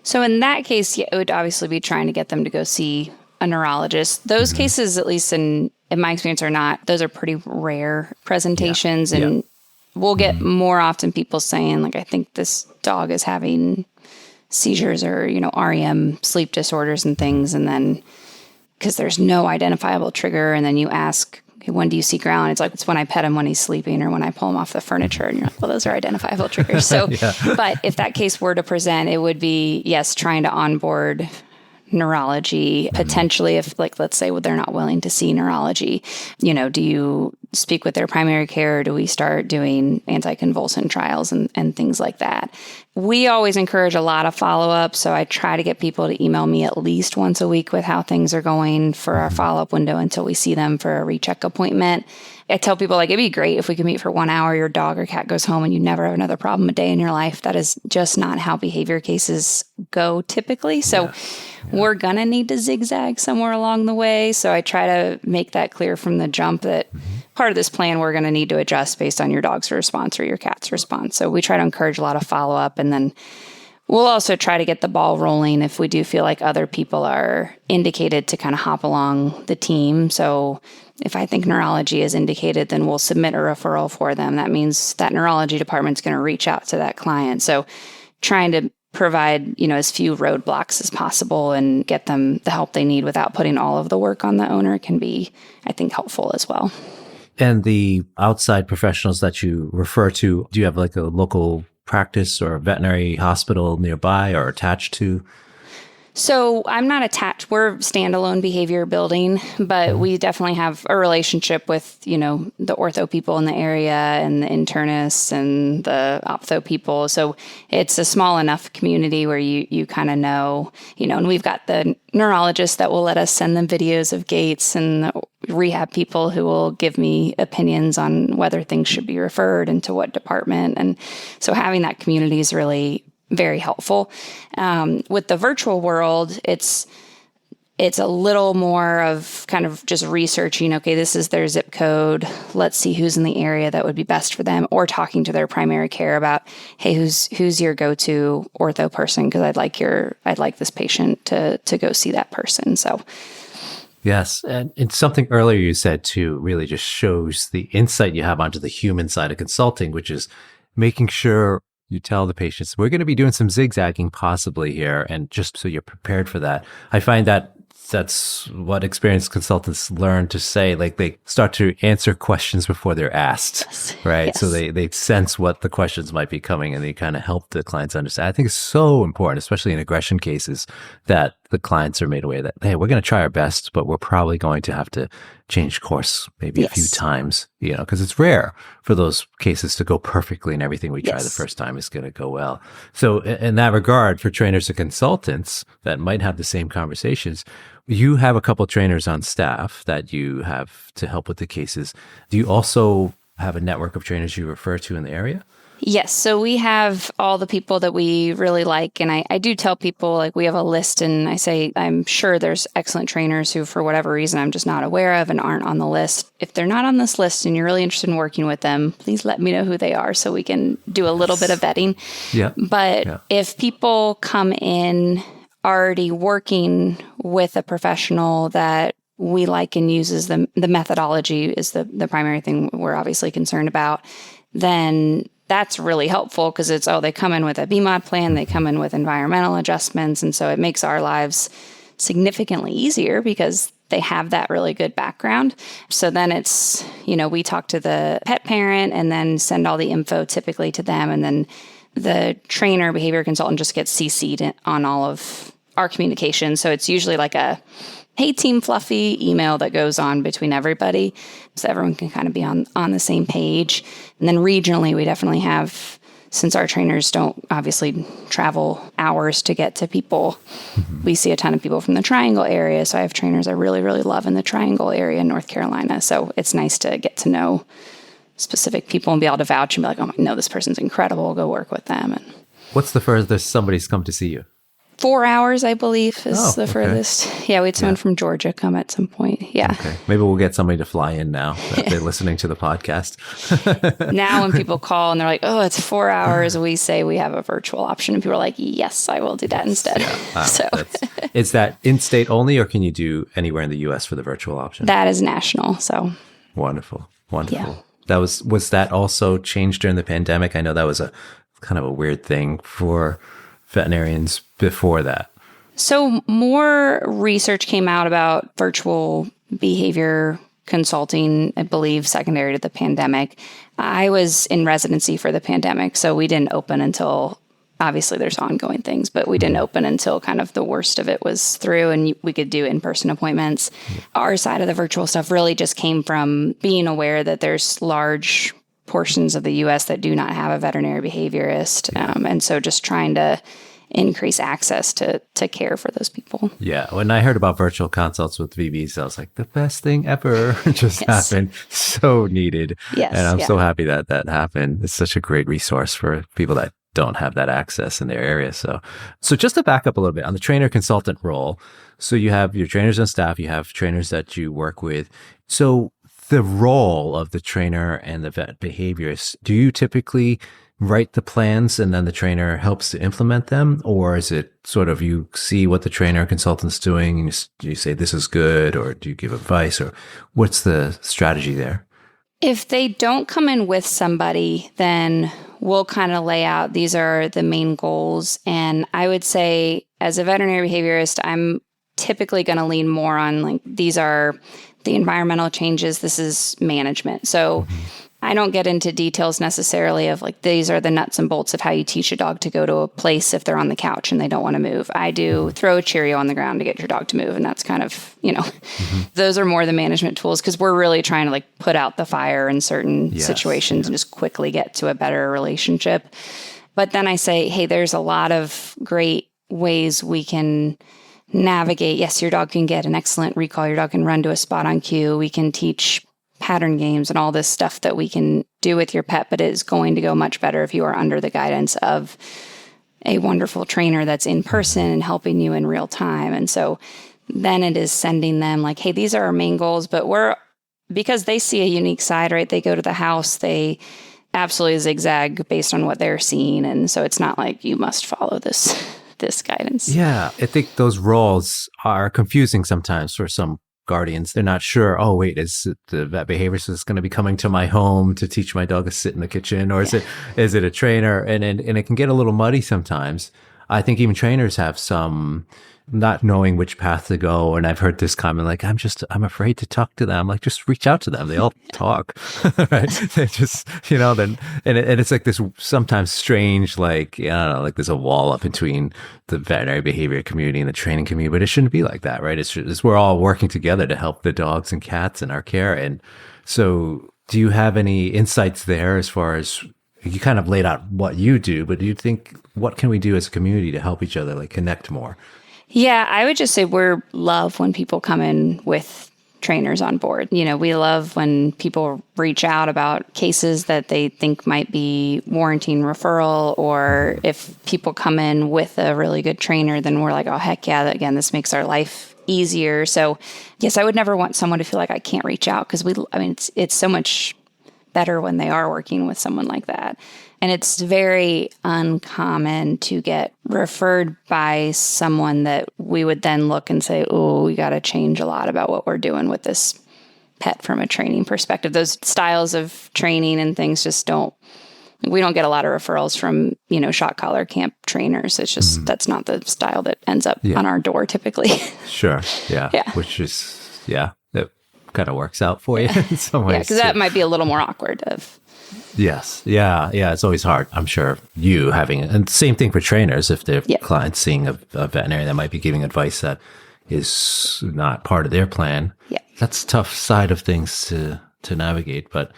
So in that case, it would obviously be trying to get them to go see a neurologist. Those cases, at least in my experience, those are pretty rare presentations. And we'll get more often people saying, like, I think this dog is having seizures or, REM sleep disorders and things. And then because there's no identifiable trigger. And then you ask, okay, when do you see growl? And it's like, it's when I pet him when he's sleeping or when I pull him off the furniture. And you're like, well, those are identifiable triggers. So, but if that case were to present, it would be, yes, trying to onboard neurology, potentially if, like, let's say they're not willing to see neurology, do you speak with their primary care? Or do we start doing anticonvulsant trials and things like that? We always encourage a lot of follow-up. So I try to get people to email me at least once a week with how things are going for our follow-up window until we see them for a recheck appointment. I tell people, like, it'd be great if we could meet for 1 hour, your dog or cat goes home and you never have another problem a day in your life. That is just not how behavior cases go typically. So we're going to need to zigzag somewhere along the way. So I try to make that clear from the jump that part of this plan we're going to need to adjust based on your dog's response or your cat's response. So we try to encourage a lot of follow-up, and then we'll also try to get the ball rolling if we do feel like other people are indicated to kind of hop along the team. So if I think neurology is indicated, then we'll submit a referral for them. That means that neurology department's going to reach out to that client. So trying to provide, as few roadblocks as possible and get them the help they need without putting all of the work on the owner can be, I think, helpful as well. And the outside professionals that you refer to, do you have like a local practice or a veterinary hospital nearby or attached to? So I'm not attached. We're a standalone behavior building, but we definitely have a relationship with, the ortho people in the area and the internists and the optho people. So it's a small enough community where you kind of know, and we've got the neurologists that will let us send them videos of gaits and the rehab people who will give me opinions on whether things should be referred and to what department. And so having that community is really very helpful. With the virtual world, it's a little more of kind of just researching, okay, this is their zip code. Let's see who's in the area that would be best for them, or talking to their primary care about, hey, who's your go-to ortho person? Because I'd like this patient to go see that person. So yes. And it's something earlier you said too, really just shows the insight you have onto the human side of consulting, which is making sure you tell the patients, we're going to be doing some zigzagging possibly here, and just so you're prepared for that. I find that that's what experienced consultants learn to say, like they start to answer questions before they're asked, yes. right? Yes. So they sense what the questions might be coming, and they kind of help the clients understand. I think it's so important, especially in aggression cases, that the clients are made aware that, hey, we're going to try our best, but we're probably going to have to change course maybe a few times, because it's rare for those cases to go perfectly and everything we try the first time is going to go well. So in that regard, for trainers and consultants that might have the same conversations, you have a couple of trainers on staff that you have to help with the cases. Do you also have a network of trainers you refer to in the area? Yes. So we have all the people that we really like. And I do tell people, like, we have a list, and I say, I'm sure there's excellent trainers who, for whatever reason, I'm just not aware of and aren't on the list. If they're not on this list and you're really interested in working with them, please let me know who they are so we can do a little bit of vetting. Yeah. But if people come in already working with a professional that we like and uses the methodology is the primary thing we're obviously concerned about, then that's really helpful, because it's, they come in with a BMOD plan, they come in with environmental adjustments. And so it makes our lives significantly easier because they have that really good background. So then it's, we talk to the pet parent and then send all the info typically to them. And then the trainer behavior consultant just gets CC'd on all of our communication. So it's usually like a, hey, Team Fluffy email that goes on between everybody so everyone can kind of be on the same page. And then regionally, we definitely have since our trainers don't obviously travel hours to get to people, we see a ton of people from the Triangle area. So I have trainers I really, really love in the Triangle area in North Carolina. So it's nice to get to know specific people and be able to vouch and be like, oh, I know this person's incredible. Go work with them. And What's the furthest somebody's come to see you? 4 hours, I believe, is the okay. furthest. Yeah, we had someone from Georgia come at some point. Yeah. Okay. Maybe we'll get somebody to fly in now that they're listening to the podcast. Now when people call and they're like, oh, it's 4 hours, we say we have a virtual option. And people are like, yes, I will do that instead. Yeah. Is that in-state only, or can you do anywhere in the U.S. for the virtual option? That is national. So Wonderful. Yeah. That was that also changed during the pandemic? I know that was a kind of a weird thing for veterinarians before that. So more research came out about virtual behavior consulting, I believe, secondary to the pandemic. I was in residency for the pandemic, so we didn't open until, obviously there's ongoing things, but we didn't open until kind of the worst of it was through and we could do in-person appointments. Our side of the virtual stuff really just came from being aware that there's large portions of the U.S. that do not have a veterinary behaviorist. And so just trying to increase access to care for those people. Yeah. When I heard about virtual consults with VBs, I was like, the best thing ever just happened. So needed. Yes. And I'm so happy that that happened. It's such a great resource for people that don't have that access in their area. So just to back up a little bit on the trainer consultant role. So you have your trainers and staff, you have trainers that you work with. So the role of the trainer and the vet behaviorist, do you typically write the plans and then the trainer helps to implement them? Or is it sort of you see what the trainer consultant's doing and you say, this is good, or do you give advice, or what's the strategy there? If they don't come in with somebody, then we'll kind of lay out, these are the main goals. And I would say as a veterinary behaviorist, I'm typically going to lean more on like, these are the environmental changes, this is management. So I don't get into details necessarily of like, these are the nuts and bolts of how you teach a dog to go to a place if they're on the couch and they don't want to move. I do throw a Cheerio on the ground to get your dog to move. And that's kind of, those are more the management tools because we're really trying to like put out the fire in certain situations and just quickly get to a better relationship. But then I say, hey, there's a lot of great ways we can navigate. Yes, your dog can get an excellent recall. Your dog can run to a spot on cue. We can teach pattern games and all this stuff that we can do with your pet, but it is going to go much better if you are under the guidance of a wonderful trainer that's in person and helping you in real time. And so then it is sending them like, hey, these are our main goals, but because they see a unique side, right? They go to the house, they absolutely zigzag based on what they're seeing. And so it's not like you must follow this guidance. Yeah, I think those roles are confusing sometimes for some guardians. They're not sure, oh, wait, is it the vet behaviorist going to be coming to my home to teach my dog to sit in the kitchen? Or is it a trainer? And it can get a little muddy sometimes. I think even trainers have some not knowing which path to go. And I've heard this comment like, I'm afraid to talk to them. Like, just reach out to them. They all talk, right? They just, then, and it's like this sometimes strange, like, I don't know, like there's a wall up between the veterinary behavior community and the training community, but it shouldn't be like that, right? It's we're all working together to help the dogs and cats in our care. And so do you have any insights there as far as, you kind of laid out what you do, but do you think, what can we do as a community to help each other, like connect more? Yeah, I would just say love when people come in with trainers on board. We love when people reach out about cases that they think might be warranting referral, or if people come in with a really good trainer, then we're like, oh, heck yeah, again, this makes our life easier. So yes, I would never want someone to feel like I can't reach out because it's so much better when they are working with someone like that. And it's very uncommon to get referred by someone that we would then look and say, oh, we got to change a lot about what we're doing with this pet from a training perspective. Those styles of training and things we don't get a lot of referrals from, shot collar camp trainers. It's just, that's not the style that ends up on our door typically. Sure. Yeah. Which is, that kind of works out for you in some ways. Yeah, because that might be a little more awkward Yes. Yeah. It's always hard. I'm sure you having it. And same thing for trainers. If their clients seeing a veterinarian that might be giving advice that is not part of their plan, that's a tough side of things to navigate. But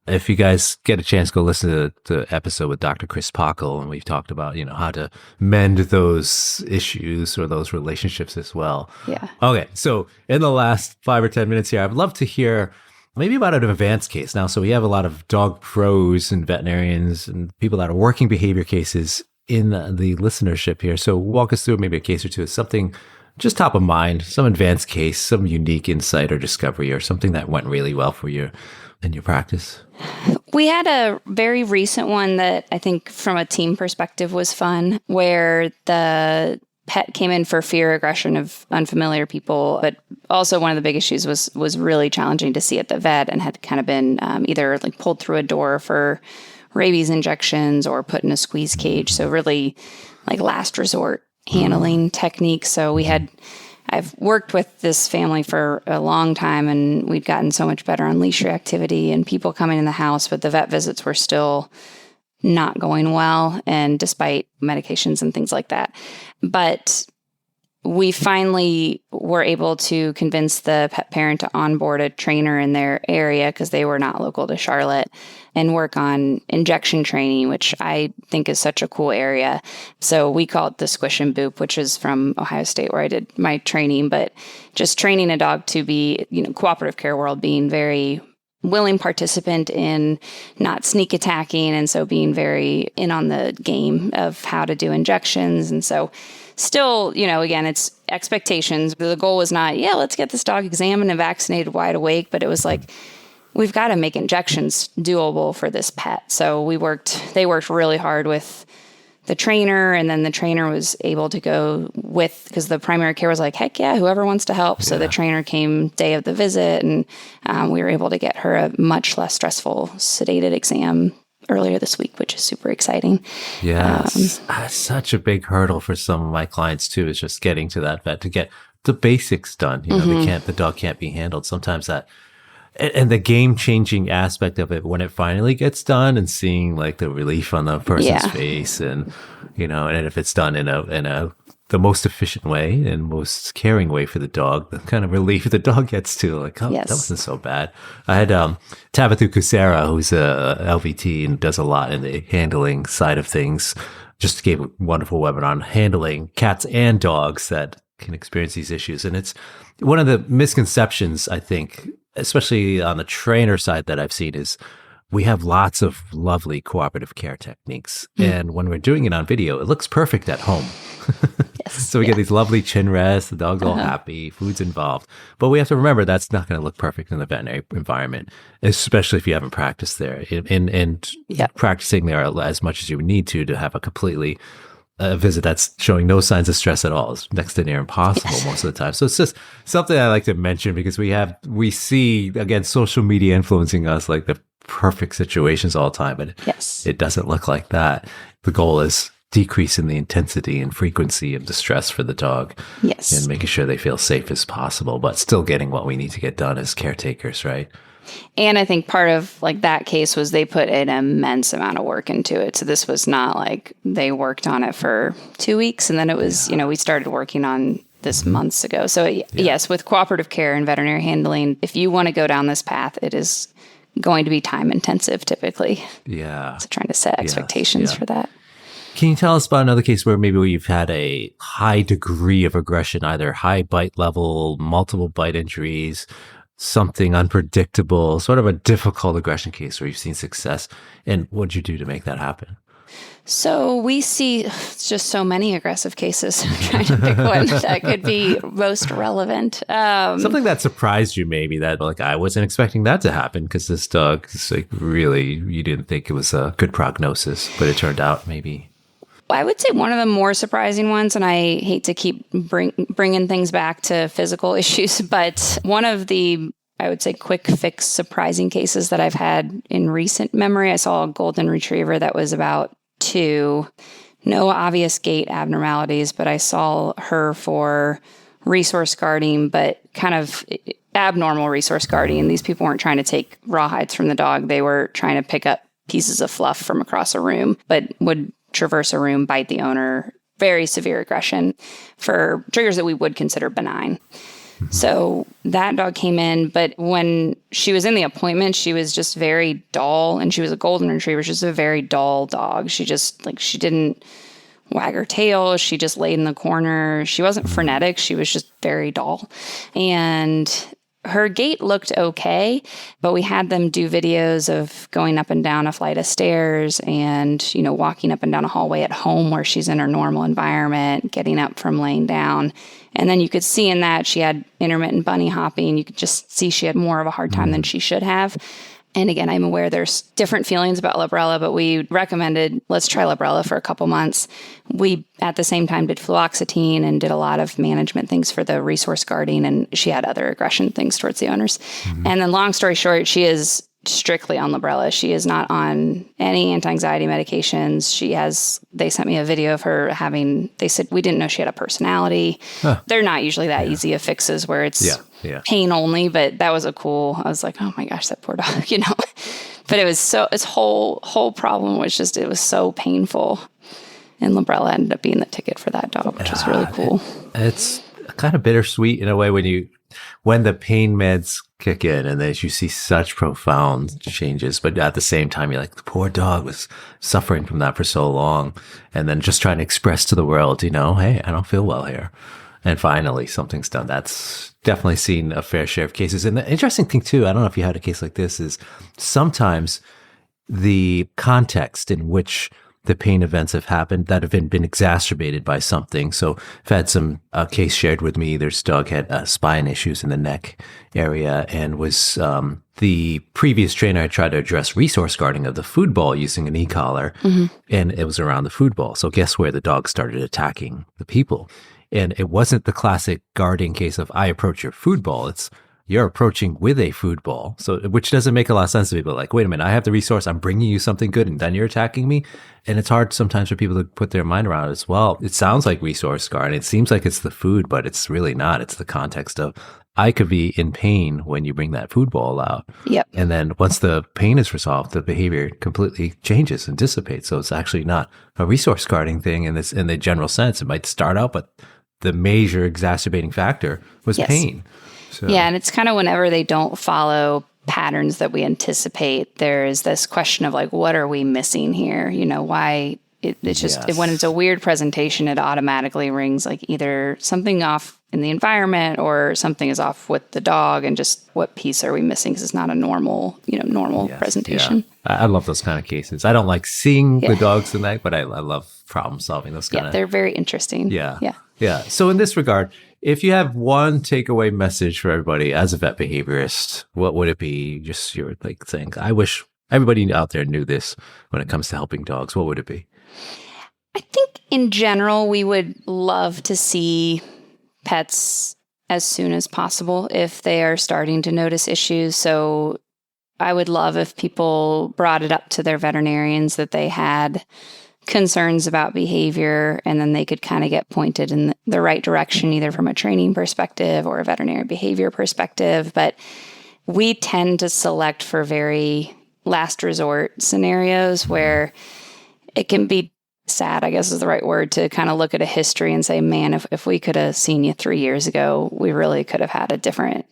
If you guys get a chance, go listen to the episode with Dr. Chris Pockle, and we've talked about, how to mend those issues or those relationships as well. Yeah. Okay. So in the last 5 or 10 minutes here, I'd love to hear maybe about an advanced case. Now, so we have a lot of dog pros and veterinarians and people that are working behavior cases in the listenership here. So walk us through maybe a case or two, something just top of mind, some advanced case, some unique insight or discovery, or something that went really well for you in your practice. We had a very recent one that I think from a team perspective was fun, where the pet came in for fear aggression of unfamiliar people, but also one of the big issues was really challenging to see at the vet, and had kind of been either like pulled through a door for rabies injections or put in a squeeze cage. So really like last resort handling techniques. So I've worked with this family for a long time, and we'd gotten so much better on leash reactivity and people coming in the house, but the vet visits were still not going well, and despite medications and things like that. But we finally were able to convince the pet parent to onboard a trainer in their area, because they were not local to Charlotte, and work on injection training, which I think is such a cool area. So we call it the Squish and Boop, which is from Ohio State, where I did my training. But just training a dog to be, cooperative care world, being very willing participant in not sneak attacking, and so being very in on the game of how to do injections. And so still, again, it's expectations. The goal was not, let's get this dog examined and vaccinated wide awake, but it was like, we've got to make injections doable for this pet. So they worked really hard with the trainer, and then the trainer was able to go with, because the primary care was like, heck yeah, whoever wants to help. So the trainer came day of the visit, and we were able to get her a much less stressful sedated exam earlier this week, which is super exciting. Yes. Such a big hurdle for some of my clients too, is just getting to that vet to get the basics done. The dog can't be handled. Sometimes that, and the game-changing aspect of it when it finally gets done, and seeing like the relief on the person's face, and and if it's done in the most efficient way and most caring way for the dog, the kind of relief the dog gets to, like, that wasn't so bad. I had Tabitha Kucera, who's a LVT and does a lot in the handling side of things, just gave a wonderful webinar on handling cats and dogs that can experience these issues. And it's one of the misconceptions, I think, especially on the trainer side, that I've seen, is we have lots of lovely cooperative care techniques. And when we're doing it on video, it looks perfect at home. So we get these lovely chin rests, the dog's all happy, food's involved. But we have to remember that's not going to look perfect in the veterinary environment, especially if you haven't practiced there. And practicing there as much as you need to have a completely visit that's showing no signs of stress at all is next to near impossible most of the time. So it's just something I like to mention, because we see, again, social media influencing us like the perfect situations all the time, but it doesn't look like that. The goal is decreasing the intensity and frequency of the stress for the dog, and making sure they feel safe as possible, but still getting what we need to get done as caretakers, right? And I think part of like that case was they put an immense amount of work into it. So this was not like they worked on it for 2 weeks and then it was, we started working on this months ago. So yes, with cooperative care and veterinary handling, if you want to go down this path, it is going to be time intensive typically. Yeah. So trying to set expectations for that. Can you tell us about another case where maybe you've had a high degree of aggression, either high bite level, multiple bite injuries, something unpredictable, sort of a difficult aggression case where you've seen success? And what did you do to make that happen? So we see just so many aggressive cases. I'm trying to pick one that could be most relevant. Something that surprised you, maybe, that like I wasn't expecting that to happen, because this dog is like really, you didn't think it was a good prognosis, but it turned out maybe. I would say one of the more surprising ones, and I hate to keep bringing things back to physical issues, but one of the, I would say, quick fix surprising cases that I've had in recent memory, I saw a golden retriever that was about 2, no obvious gait abnormalities, but I saw her for resource guarding, but kind of abnormal resource guarding. These people weren't trying to take rawhides from the dog. They were trying to pick up pieces of fluff from across a room, but would traverse a room, bite the owner, very severe aggression for triggers that we would consider benign. So that dog came in, but when she was in the appointment, she was just very dull, and she was a golden retriever. She's just a very dull dog. She just she didn't wag her tail. She just laid in the corner. She wasn't frenetic. She was just very dull. And her gait looked okay, but we had them do videos of going up and down a flight of stairs and, walking up and down a hallway at home where she's in her normal environment, getting up from laying down. And then you could see in that she had intermittent bunny hopping. You could just see she had more of a hard time than she should have. And again, I'm aware there's different feelings about Librela, but we recommended, let's try Librela for a couple months. We, at the same time, did fluoxetine and did a lot of management things for the resource guarding, and she had other aggression things towards the owners. And then long story short, she is strictly on Librela. She is not on any anti-anxiety medications. They sent me a video of her they said, we didn't know she had a personality. Huh. They're not usually that easy of fixes where it's pain only, but that was I was like, oh my gosh, that poor dog, But it was its whole problem was just, it was so painful. And Librela ended up being the ticket for that dog, which was really cool. It's kind of bittersweet in a way when the pain meds kick in and then you see such profound changes, but at the same time, you're like, the poor dog was suffering from that for so long. And then just trying to express to the world, hey, I don't feel well here. And finally, something's done. That's definitely seen a fair share of cases. And the interesting thing too, I don't know if you had a case like this, is sometimes the context in which the pain events have happened that have been exacerbated by something. So I've had a case shared with me. There's dog had spine issues in the neck area, and was the previous trainer had tried to address resource guarding of the food ball using an e-collar, and it was around the food ball. So guess where the dog started attacking the people? And it wasn't the classic guarding case of I approach your food ball. It's you're approaching with a food ball. So, which doesn't make a lot of sense to people. Like, wait a minute, I have the resource. I'm bringing you something good, and then you're attacking me. And it's hard sometimes for people to put their mind around it as well. It sounds like resource guarding. It seems like it's the food, but it's really not. It's the context of I could be in pain when you bring that food ball out. Yep. And then once the pain is resolved, the behavior completely changes and dissipates. So it's actually not a resource guarding thing in the general sense. It might start out, but the major exacerbating factor was pain. So. Yeah, and it's kind of whenever they don't follow patterns that we anticipate, there is this question of like, what are we missing here? Why it's just, when it's a weird presentation, it automatically rings like either something off in the environment or something is off with the dog, and just what piece are we missing? Because it's not a normal presentation. Yeah. I love those kind of cases. I don't like seeing the dogs in that, but I love problem solving those kind of. They're very interesting. Yeah. So in this regard, if you have one takeaway message for everybody as a vet behaviorist, what would it be? Just you're like saying, I wish everybody out there knew this when it comes to helping dogs. What would it be? I think in general, we would love to see pets as soon as possible if they are starting to notice issues. So I would love if people brought it up to their veterinarians that they had concerns about behavior, and then they could kind of get pointed in the right direction, either from a training perspective or a veterinary behavior perspective. But we tend to select for very last resort scenarios where it can be sad, I guess is the right word, to kind of look at a history and say, man, if we could have seen you 3 years ago, we really could have had a different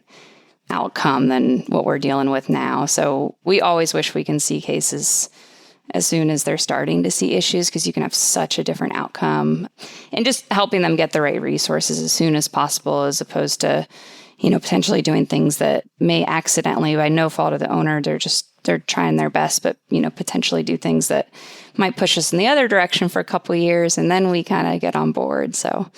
outcome than what we're dealing with now. So we always wish we can see cases as soon as they're starting to see issues, because you can have such a different outcome, and just helping them get the right resources as soon as possible, as opposed to, potentially doing things that may accidentally, by no fault of the owner, they're trying their best, but, potentially do things that might push us in the other direction for a couple of years, and then we kind of get on board. So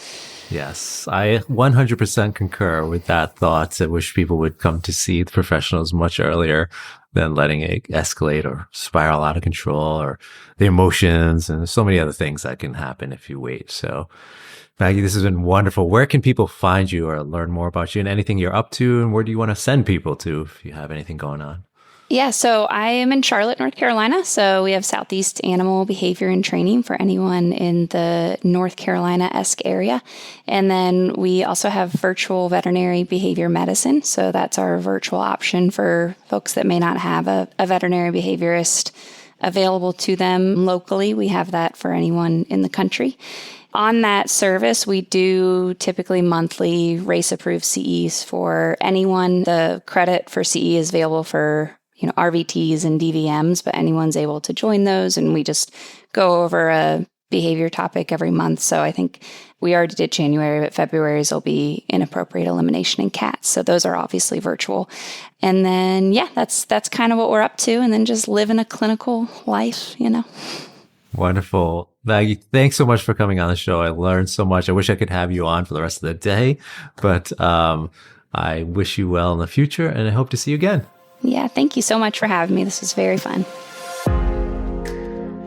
yes, I 100% concur with that thought. I wish people would come to see the professionals much earlier than letting it escalate or spiral out of control, or the emotions, and so many other things that can happen if you wait. So Maggie, this has been wonderful. Where can people find you or learn more about you and anything you're up to, and where do you want to send people to if you have anything going on? Yeah, so I am in Charlotte, North Carolina. So we have Southeast Animal Behavior and Training for anyone in the North Carolina-esque area. And then we also have virtual veterinary behavior medicine. So that's our virtual option for folks that may not have a veterinary behaviorist available to them locally. We have that for anyone in the country. On that service, we do typically monthly race-approved CEs for anyone. The credit for CE is available for RVTs and DVMs, but anyone's able to join those, and we just go over a behavior topic every month. So I think we already did January, but February's will be inappropriate elimination in cats. So those are obviously virtual. And then, that's kind of what we're up to. And then just living a clinical life, Wonderful. Maggie, thanks so much for coming on the show. I learned so much. I wish I could have you on for the rest of the day, but I wish you well in the future, and I hope to see you again. Yeah, thank you so much for having me. This was very fun.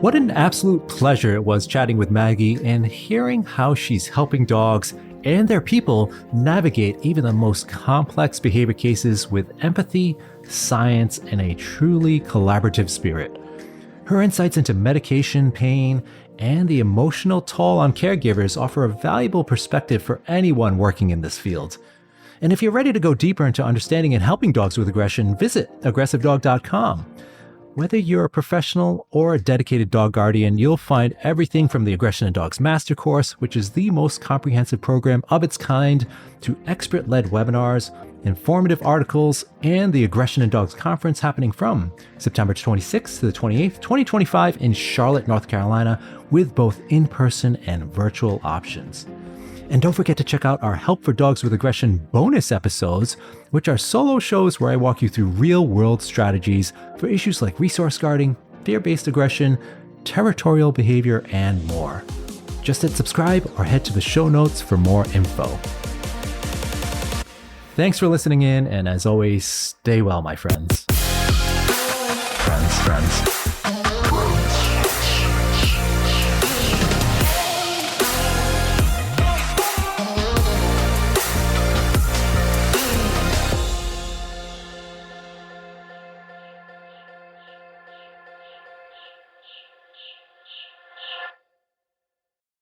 What an absolute pleasure it was chatting with Maggie and hearing how she's helping dogs and their people navigate even the most complex behavior cases with empathy, science, and a truly collaborative spirit. Her insights into medication, pain, and the emotional toll on caregivers offer a valuable perspective for anyone working in this field. And if you're ready to go deeper into understanding and helping dogs with aggression, visit aggressivedog.com. Whether you're a professional or a dedicated dog guardian, you'll find everything from the Aggression in Dogs Master Course, which is the most comprehensive program of its kind, to expert-led webinars, informative articles, and the Aggression in Dogs Conference happening from September 26th to the 28th, 2025 in Charlotte, North Carolina, with both in-person and virtual options. And don't forget to check out our Help for Dogs with Aggression bonus episodes, which are solo shows where I walk you through real-world strategies for issues like resource guarding, fear-based aggression, territorial behavior, and more. Just hit subscribe or head to the show notes for more info. Thanks for listening in, and as always, stay well, my friends. Friends.